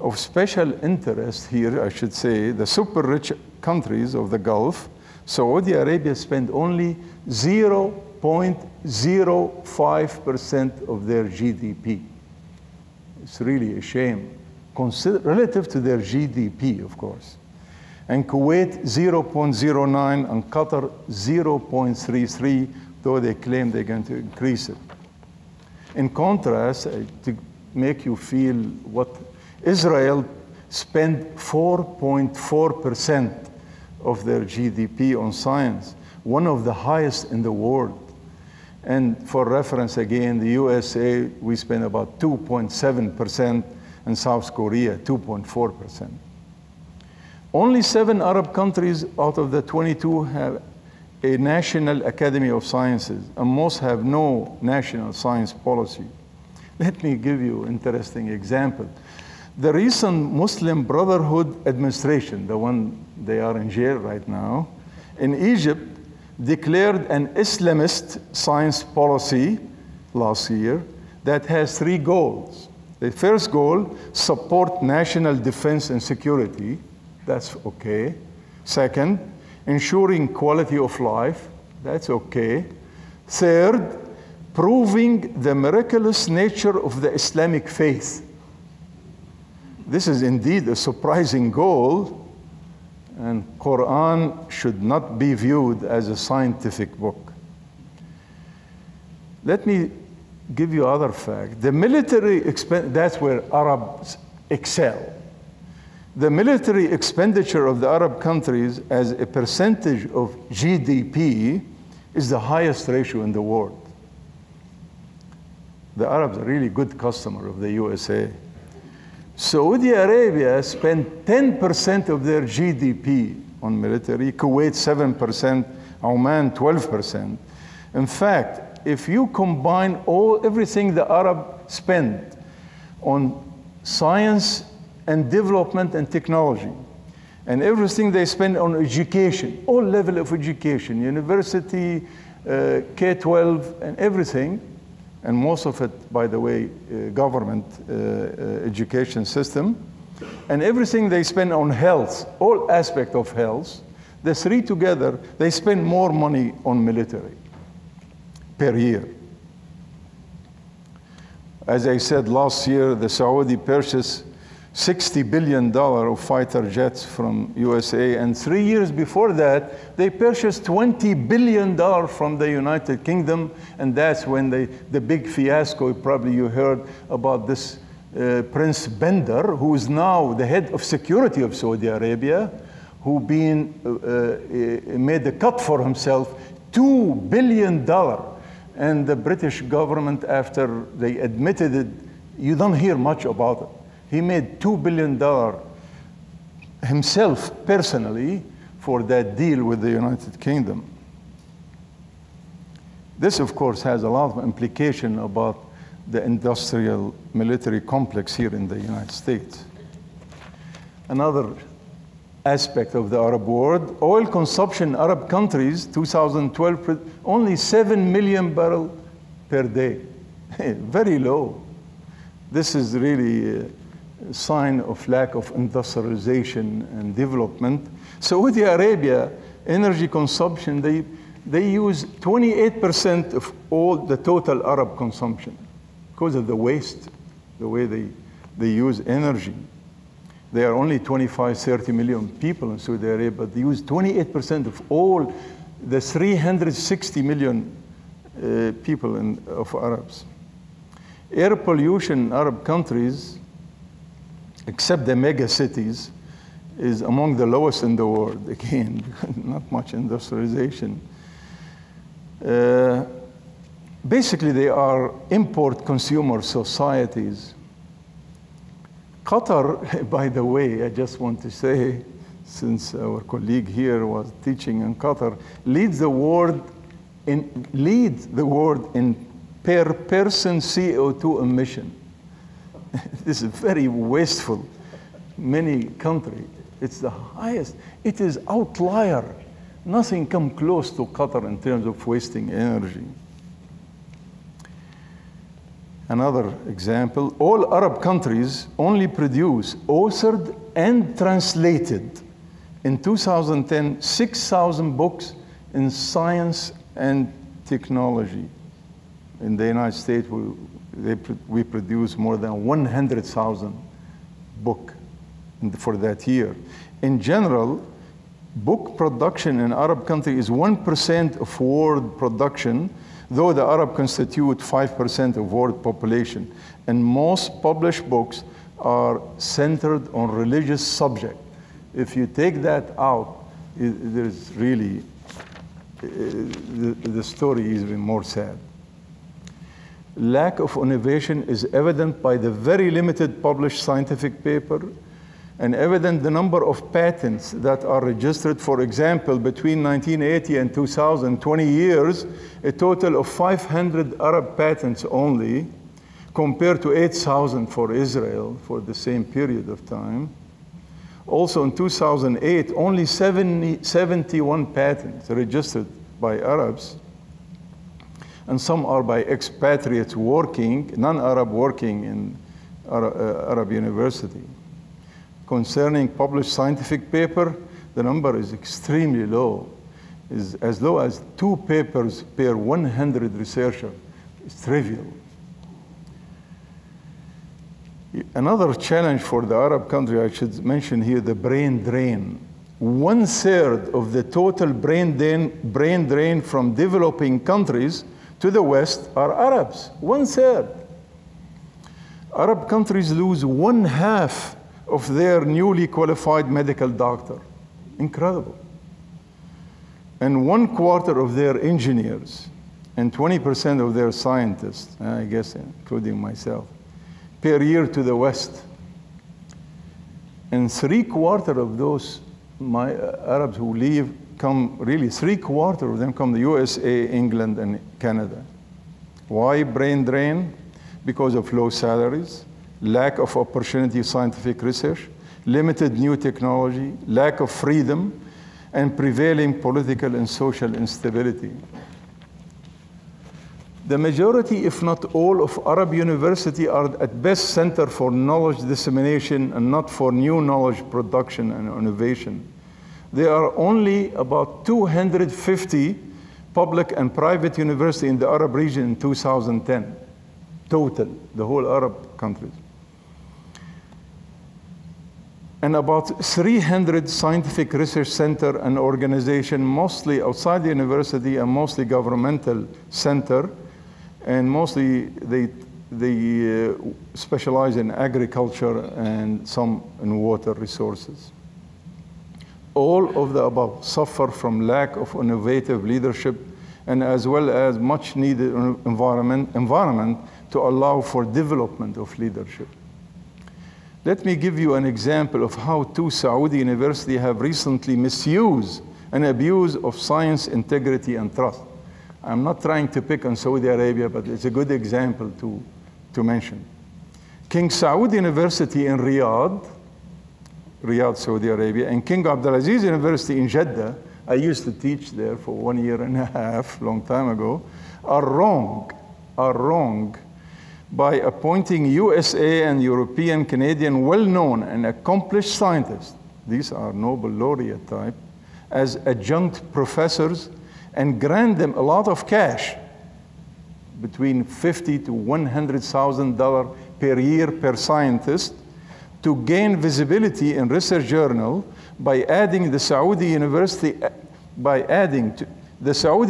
Of special interest here, I should say, the super rich countries of the Gulf, Saudi Arabia spend only 0.05% of their GDP. It's really a shame, relative to their GDP, of course. And Kuwait, 0.09, and Qatar, 0.33, though they claim they're going to increase it. In contrast, to make you feel what Israel spend 4.4% of their GDP on science, one of the highest in the world. And for reference again, the USA, we spend about 2.7%, and South Korea, 2.4%. Only 7 Arab countries out of the 22 have a National Academy of Sciences, and most have no national science policy. Let me give you an interesting example. The recent Muslim Brotherhood administration, the one they are in jail right now, in Egypt, declared an Islamist science policy last year that has 3 goals. The first goal, support national defense and security. That's okay. Second, ensuring quality of life. That's okay. Third, proving the miraculous nature of the Islamic faith. This is indeed a surprising goal, and Quran should not be viewed as a scientific book. Let me give you other fact. The military expense, that's where Arabs excel. The military expenditure of the Arab countries as a percentage of GDP is the highest ratio in the world. The Arabs are really good customer of the USA. Saudi Arabia spent 10% of their GDP on military, Kuwait 7%, Oman 12%. In fact, if you combine everything the Arab spend on science and development and technology, and everything they spend on education, all level of education, university, K-12, and everything, and most of it, by the way, government education system, and everything they spend on health, all aspect of health, the three together, they spend more money on military per year. As I said, last year, the Saudi purchased $60 billion of fighter jets from USA, and 3 years before that, they purchased $20 billion from the United Kingdom, and that's when the big fiasco, probably you heard about this Prince Bender, who is now the head of security of Saudi Arabia, who made a cut for himself, $2 billion. And the British government, after they admitted it, you don't hear much about it. He made $2 billion himself personally for that deal with the United Kingdom. This, of course, has a lot of implication about the industrial military complex here in the United States. Another aspect of the Arab world, oil consumption in Arab countries, 2012, only 7 million barrels per day. Very low. This is really a sign of lack of industrialization and development. Saudi Arabia, energy consumption, they use 28% of all the total Arab consumption because of the waste, the way they use energy. There are only 25, 30 million people in Saudi Arabia, but they use 28% of all the 360 million people of Arabs. Air pollution in Arab countries, except the mega cities, is among the lowest in the world. Again, not much industrialization. Basically, they are import consumer societies. Qatar, by the way, I just want to say, since our colleague here was teaching in Qatar, leads the world in per person CO2 emission. This is very wasteful. Many countries, it's the highest. It is outlier. Nothing comes close to Qatar in terms of wasting energy. Another example, all Arab countries only produce, authored and translated in 2010, 6,000 books in science and technology. In the United States, we produce more than 100,000 books for that year. In general, book production in Arab countries is 1% of world production, though the Arab constitute 5% of world population. And most published books are centered on religious subject. If you take that out, there's really, the story is even more sad. Lack of innovation is evident by the very limited published scientific paper, and evident the number of patents that are registered. For example, between 1980 and 2000, 20 years, a total of 500 Arab patents only, compared to 8,000 for Israel for the same period of time. Also in 2008, only 71 patents registered by Arabs, and some are by expatriates working, non-Arab working in Arab university. Concerning published scientific paper, the number is extremely low. Is as low as 2 papers per 100 researchers. It's trivial. Another challenge for the Arab country, I should mention here, the brain drain. 1/3 of the total brain drain from developing countries to the West are Arabs. 1/3. Arab countries lose 1/2 of their newly qualified medical doctor. Incredible. And 1/4 of their engineers and 20% of their scientists, I guess including myself, per year to the West. And 3/4 of those Arabs who leave come, really 3/4 of them come to the USA, England, and Canada. Why brain drain? Because of low salaries, lack of opportunity scientific research, limited new technology, lack of freedom, and prevailing political and social instability. The majority, if not all, of Arab universities are at best center for knowledge dissemination and not for new knowledge production and innovation. There are only about 250 public and private universities in the Arab region in 2010, total, the whole Arab countries. And about 300 scientific research center and organization, mostly outside the university and mostly governmental center, and mostly they specialize in agriculture and some in water resources. All of the above suffer from lack of innovative leadership and as well as much needed environment to allow for development of leadership. Let me give you an example of how two Saudi universities have recently misused and abused of science integrity and trust. I'm not trying to pick on Saudi Arabia, but it's a good example to mention. King Saud University in Riyadh, Saudi Arabia, and King Abdulaziz University in Jeddah, I used to teach there for 1.5 years, long time ago, are wrong by appointing USA and European, Canadian, well-known and accomplished scientists, these are Nobel laureate type, as adjunct professors and grant them a lot of cash, between $50,000 to $100,000 per year per scientist, to gain visibility in research journal by adding the Saudi University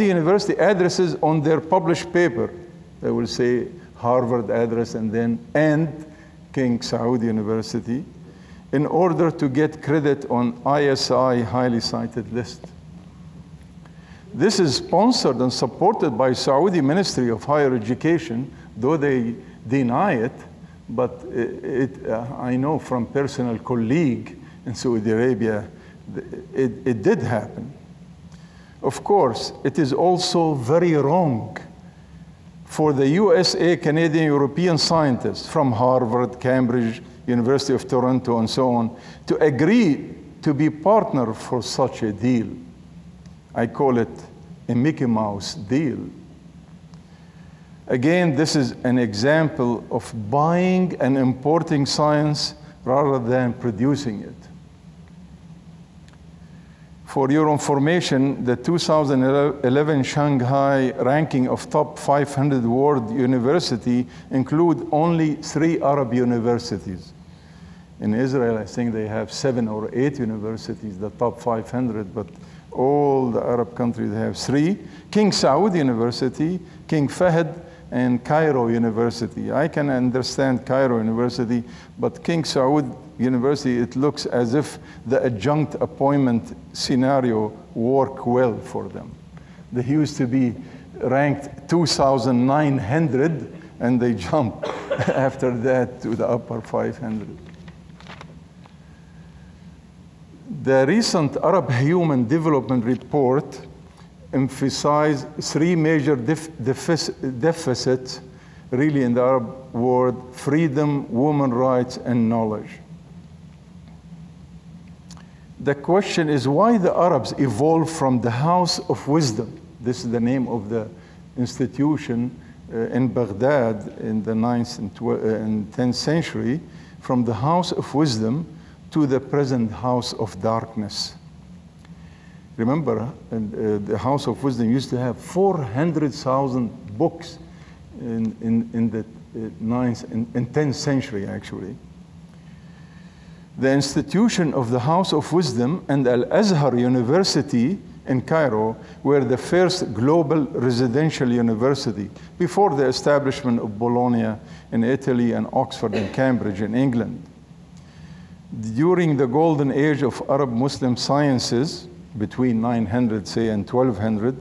University addresses on their published paper. They will say Harvard address and then King Saud University, in order to get credit on ISI highly cited list. This is sponsored and supported by Saudi Ministry of Higher Education, though they deny it, but I know from personal colleague in Saudi Arabia, it did happen. Of course, it is also very wrong for the USA, Canadian, European scientists from Harvard, Cambridge, University of Toronto, and so on, to agree to be partner for such a deal. I call it a Mickey Mouse deal. Again, this is an example of buying and importing science rather than producing it. For your information, the 2011 Shanghai ranking of top 500 world university include only 3 Arab universities. In Israel, I think they have 7 or 8 universities, the top 500, but all the Arab countries have 3. King Saud University, King Fahd, and Cairo University. I can understand Cairo University, but King Saud University, it looks as if the adjunct appointment scenario worked well for them. They used to be ranked 2,900, and they jumped after that to the upper 500. The recent Arab Human Development Report emphasized 3 major deficits really in the Arab world: freedom, women's rights, and knowledge. The question is why the Arabs evolved from the House of Wisdom. This is the name of the institution in Baghdad in the 9th and 10th century, from the House of Wisdom to the present House of Darkness. Remember, the House of Wisdom used to have 400,000 books in the 9th and 10th century, actually. The institution of the House of Wisdom and Al-Azhar University in Cairo were the first global residential university before the establishment of Bologna in Italy and Oxford and Cambridge in England. During the golden age of Arab-Muslim sciences, between 900, say, and 1200,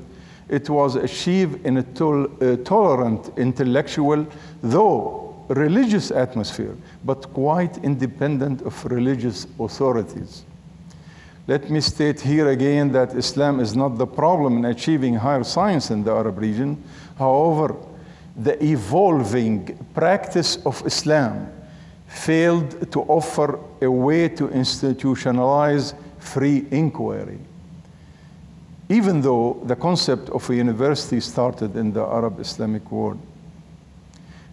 it was achieved in a tolerant, intellectual, though religious atmosphere, but quite independent of religious authorities. Let me state here again that Islam is not the problem in achieving higher science in the Arab region. However, the evolving practice of Islam failed to offer a way to institutionalize free inquiry, even though the concept of a university started in the Arab Islamic world.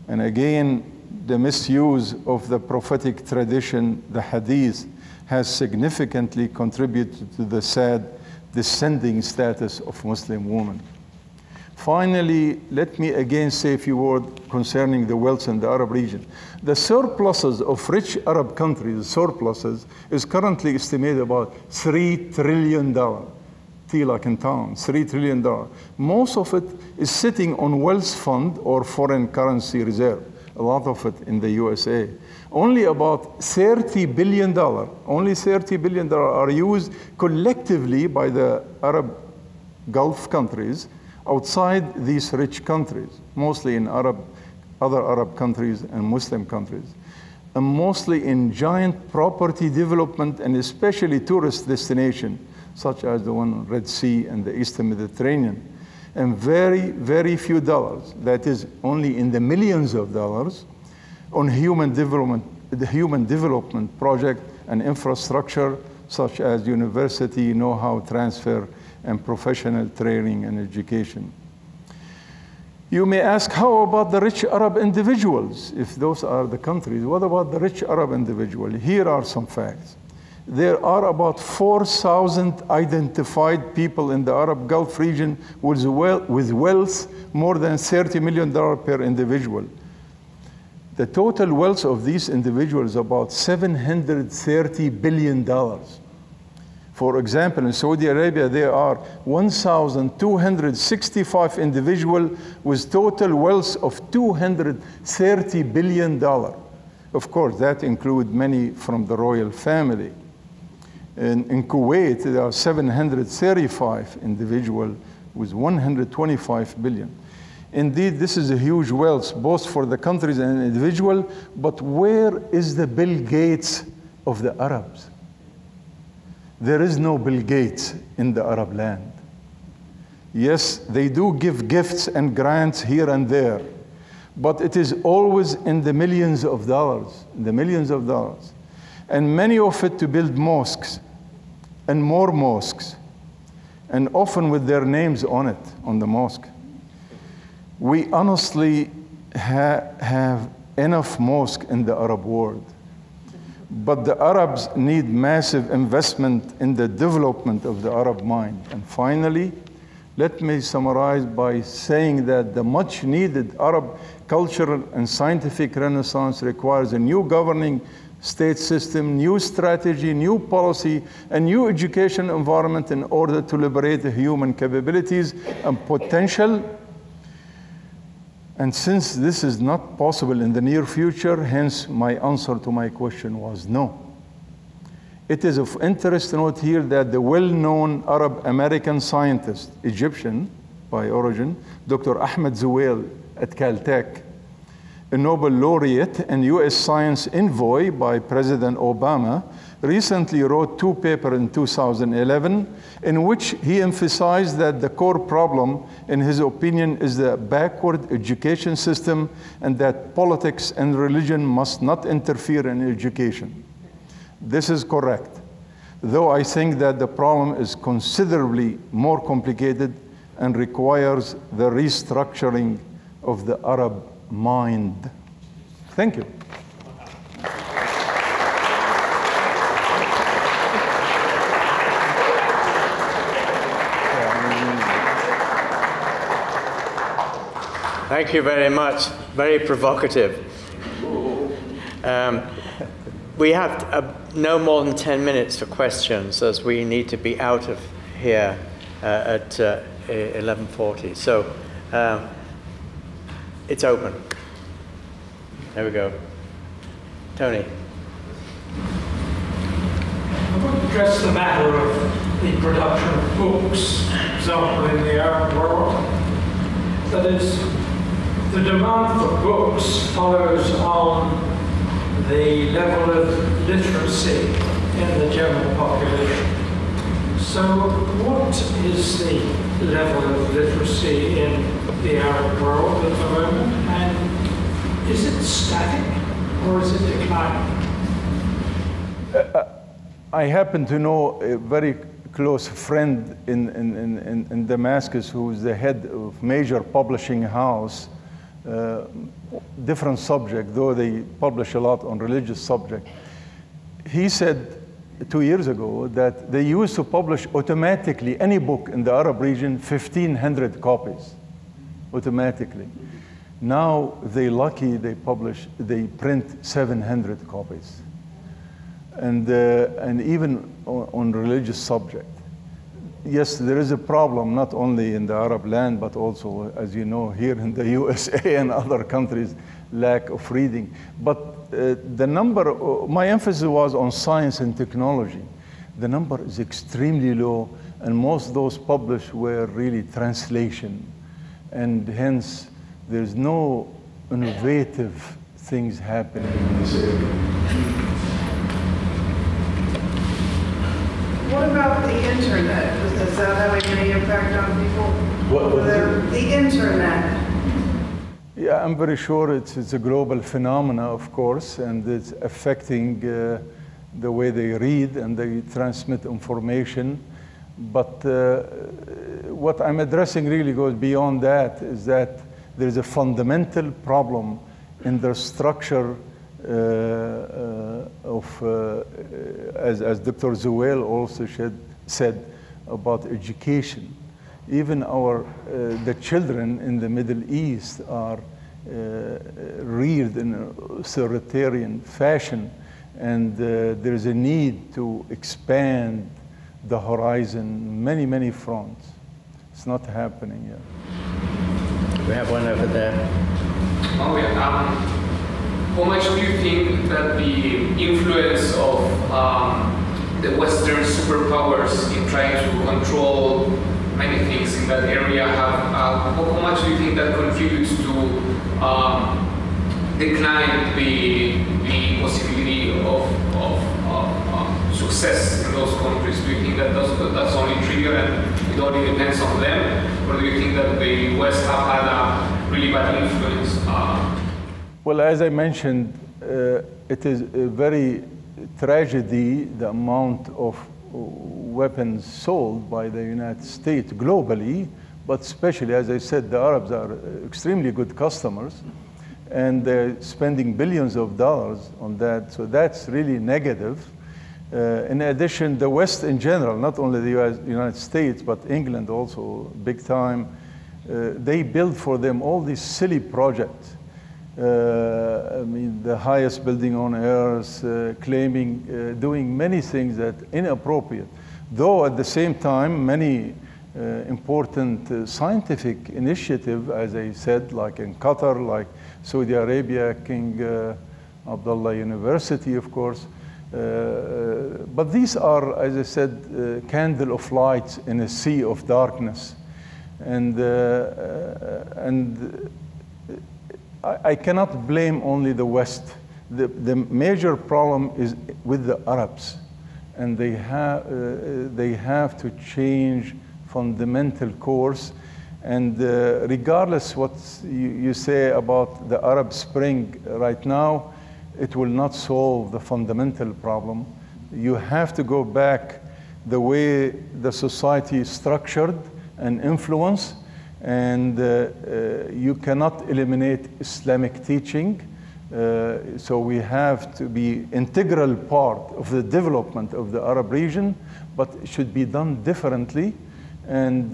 And again, the misuse of the prophetic tradition, the hadith, has significantly contributed to the sad descending status of Muslim women. Finally, let me again say a few words concerning the wealth in the Arab region. The surpluses of rich Arab countries, is currently estimated about $3 trillion. T like in town, $3 trillion. Most of it is sitting on wealth fund or foreign currency reserve, a lot of it in the USA. Only about $30 billion, are used collectively by the Arab Gulf countries outside these rich countries, mostly in other Arab countries and Muslim countries, and mostly in giant property development and especially tourist destinations, such as the one on Red Sea and the Eastern Mediterranean, and very, very few dollars, that is only in the millions of dollars, on human development project and infrastructure, such as university know-how transfer and professional training and education. You may ask, how about the rich Arab individuals? If those are the countries, what about the rich Arab individual? Here are some facts. There are about 4,000 identified people in the Arab Gulf region with wealth more than $30 million per individual. The total wealth of these individuals is about $730 billion. For example, in Saudi Arabia, there are 1,265 individuals with total wealth of $230 billion. Of course, that includes many from the royal family. In Kuwait, there are 735 individuals with 125 billion. Indeed, this is a huge wealth, both for the countries and individual, but where is the Bill Gates of the Arabs? There is no Bill Gates in the Arab land. Yes, they do give gifts and grants here and there, but it is always in the millions of dollars, and many of it to build mosques and more mosques, and often with their names on it, on the mosque. We honestly have enough mosques in the Arab world, but the Arabs need massive investment in the development of the Arab mind. And finally, let me summarize by saying that the much needed Arab cultural and scientific renaissance requires a new governing state system, new strategy, new policy, and new education environment in order to liberate the human capabilities and potential. And since this is not possible in the near future, hence my answer to my question was no. It is of interest to note here that the well-known Arab-American scientist, Egyptian by origin, Dr. Ahmed Zewail at Caltech, a Nobel laureate and US science envoy by President Obama, recently wrote two papers in 2011 in which he emphasized that the core problem, in his opinion, is the backward education system and that politics and religion must not interfere in education. This is correct, though I think that the problem is considerably more complicated and requires the restructuring of the Arab mind. Thank you. Thank you very much. Very provocative. We have no more than 10 minutes for questions, as we need to be out of here at 11:40. So it's open. There we go. Tony. address the matter of the production of books, for example, in the Arab world. That is, the demand for books follows on the level of literacy in the general population. So what is the level of literacy in the Arab world at the moment, and is it static or is it declining? I happen to know a very close friend in Damascus who is the head of major publishing house, different subject, though they publish a lot on religious subject. He said 2 years ago that they used to publish automatically any book in the Arab region, 1,500 copies, automatically. Now they're lucky they print 700 copies. And even on religious subject. Yes, there is a problem, not only in the Arab land, but also, as you know, here in the USA and other countries, lack of reading. But the number, my emphasis was on science and technology. The number is extremely low, and most of those published were really translation. And hence, there's no innovative things happening in this area. What about the internet? Is that having any impact on people? What The internet. Yeah, I'm very sure it's a global phenomena, of course, and it's affecting the way they read and they transmit information. But what I'm addressing really goes beyond that, is that there's a fundamental problem in the structure as Dr. Zuhail also said about education. Even the children in the Middle East are reared in a authoritarian fashion, and there's a need to expand the horizon, many fronts. It's not happening yet. We have one over there. Oh, yeah. How much do you think that the influence of the Western superpowers in trying to control many things in that area how much do you think that contributes to decline the possibility of success in those countries? Do you think that that's only trigger and it only depends on them, or do you think that the West have had a really bad influence? Well, as I mentioned, it is a very tragedy, the amount of weapons sold by the United States globally, but especially, as I said, the Arabs are extremely good customers, and they're spending billions of dollars on that, so that's really negative. In addition, the West in general, not only the United States, but England also, big time, they build for them all these silly projects. I mean, the highest building on earth, claiming, doing many things that are inappropriate. Though at the same time, many important scientific initiatives, as I said, like in Qatar, like Saudi Arabia, King Abdullah University, of course. But these are, as I said, candle of lights in a sea of darkness. And I cannot blame only the West. The major problem is with the Arabs, and they have to change fundamental course. And regardless what you say about the Arab Spring right now, it will not solve the fundamental problem. You have to go back the way the society is structured and influenced. And you cannot eliminate Islamic teaching. So we have to be integral part of the development of the Arab region, but it should be done differently, and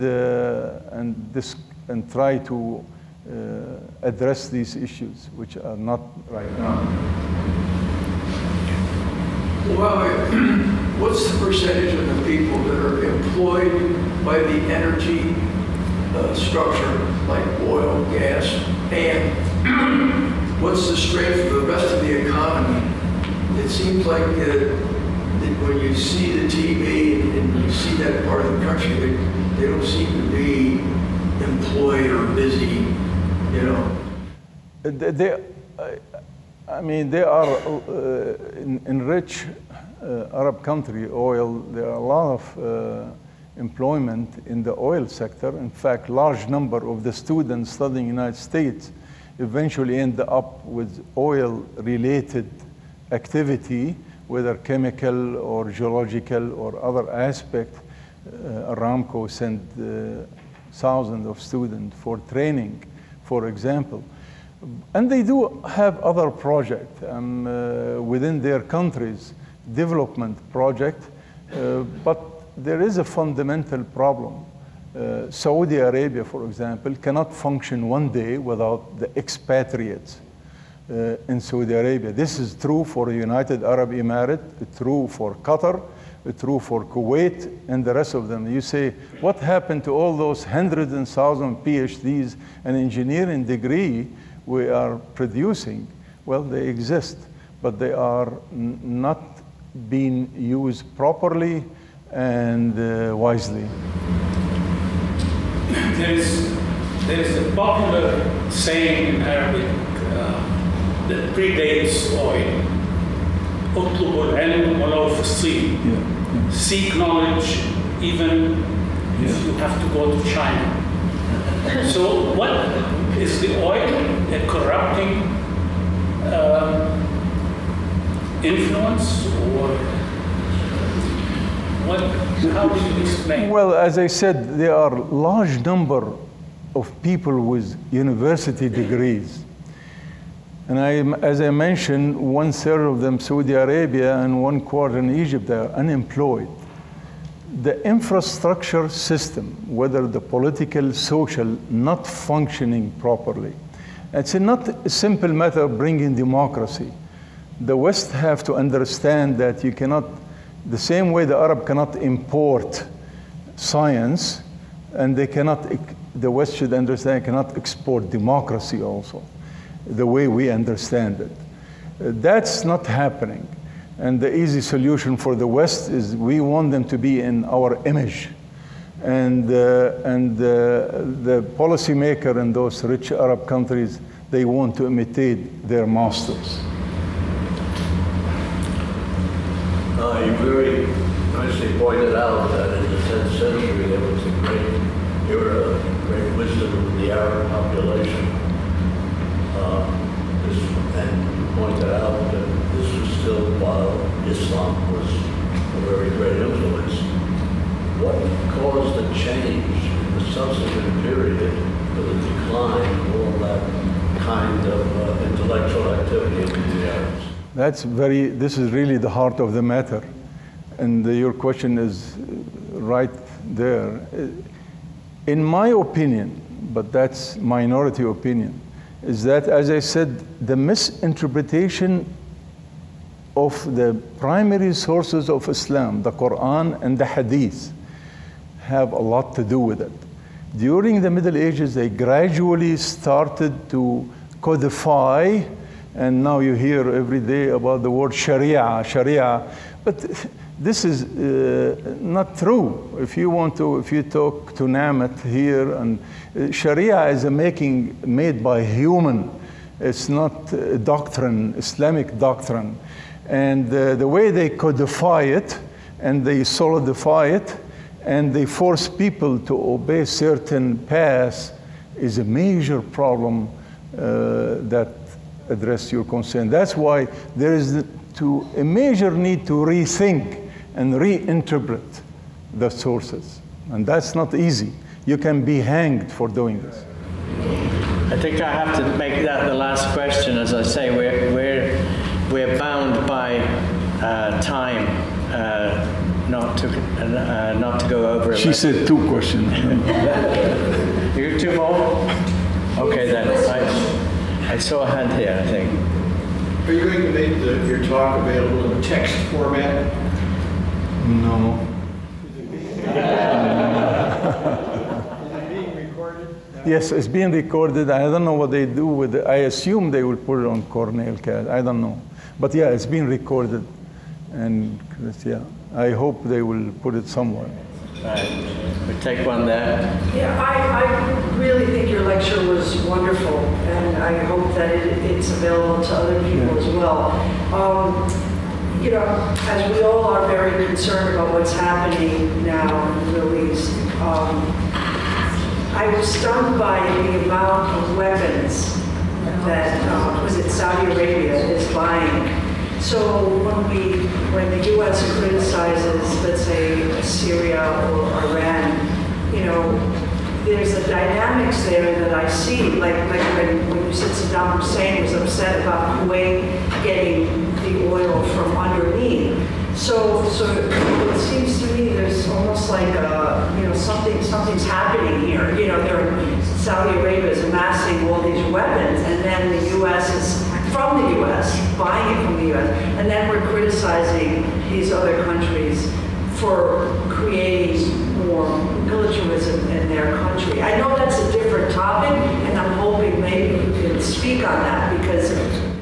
try to address these issues, which are not right now. Well, what's the percentage of the people that are employed by the energy structure, like oil, gas, and what's the strength of the rest of the economy? It seems like when you see the TV and you see that part of the country, they don't seem to be employed or busy, you know. I mean, they are in rich Arab country, oil, there are a lot of employment in the oil sector. In fact, large number of the students studying in the United States eventually end up with oil-related activity, whether chemical or geological or other aspect. Aramco sent thousands of students for training, for example. And they do have other projects within their countries, development project, but there is a fundamental problem. Saudi Arabia, for example, cannot function one day without the expatriates in Saudi Arabia. This is true for the United Arab Emirates, true for Qatar, true for Kuwait, and the rest of them. You say, what happened to all those hundreds and thousands of PhDs and engineering degree we are producing? Well, they exist, but they are not being used properly and wisely. There is a popular saying in Arabic that predates oil. اطلب العلم ولو في الصين. Seek knowledge even if you have to go to China. So what is the oil a corrupting influence, or what? How do you explain? Well, as I said, there are large number of people with university degrees. And as I mentioned, 1/3 of them Saudi Arabia and 1/4 in Egypt are unemployed. The infrastructure system, whether the political, social, not functioning properly. It's not a simple matter of bringing democracy. The West have to understand that you cannot, the same way the Arab cannot import science, and they cannot, the West should understand, cannot export democracy also, the way we understand it. That's not happening. And the easy solution for the West is we want them to be in our image. And the policymaker in those rich Arab countries, they want to imitate their masters. You very nicely pointed out that in the 10th century there was a great era, great wisdom of the Arab population. And you pointed out that this was still while Islam was a very great influence. What caused the change in the subsequent period for the decline of all that kind of intellectual activity in the Arabs? This is really the heart of the matter. And your question is right there. In my opinion, but that's minority opinion, is that, as I said, the misinterpretation of the primary sources of Islam, the Quran and the Hadith, have a lot to do with it. During the Middle Ages, they gradually started to codify, and now you hear every day about the word Sharia, but this is not true. If you talk to Namat here, and Sharia is a made by human. It's not a doctrine, Islamic doctrine. And the way they codify it, and they solidify it, and they force people to obey certain paths is a major problem that address your concern. That's why there is a major need to rethink and reinterpret the sources. And that's not easy. You can be hanged for doing this. I think I have to make that the last question. As I say, we're bound by time not to go over it. She said 2 questions. You 2 more? Okay then. I saw a hand here, I think. Are you going to make your talk available in text format? No. Yes, it's being recorded. I don't know what they do with it. I assume they will put it on Cornell Cast. I don't know. But yeah, it's being recorded. And yeah, I hope they will put it somewhere. Right. We take one there. Yeah, I really think your lecture was wonderful, and I hope that it's available to other people as well. You know, as we all are very concerned about what's happening now in the Middle East, I was stunned by the amount of weapons that was it Saudi Arabia is buying. So when the U.S. criticizes, let's say, Syria or Iran, you know, there's a dynamics there that I see, like when you said Saddam Hussein was upset about Kuwait getting the oil from underneath. So it seems to me there's almost like you know, something's happening here. You know, Saudi Arabia is amassing all these weapons, and then the U.S. is from the U.S., buying it from the U.S., and then we're criticizing these other countries for creating more militarism in their country. I know that's a different topic, and I'm hoping maybe you can speak on that, because...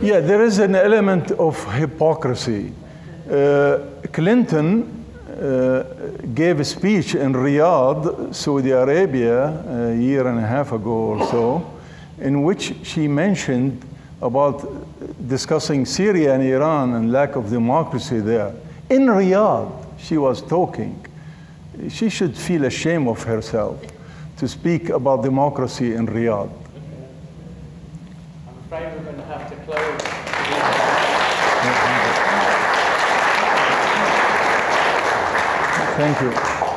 Yeah, there is an element of hypocrisy. Clinton gave a speech in Riyadh, Saudi Arabia, a year and a half ago or so, in which she mentioned about discussing Syria and Iran and lack of democracy there. In Riyadh, she was talking. She should feel ashamed of herself to speak about democracy in Riyadh. I'm afraid we're going to have to close. Thank you.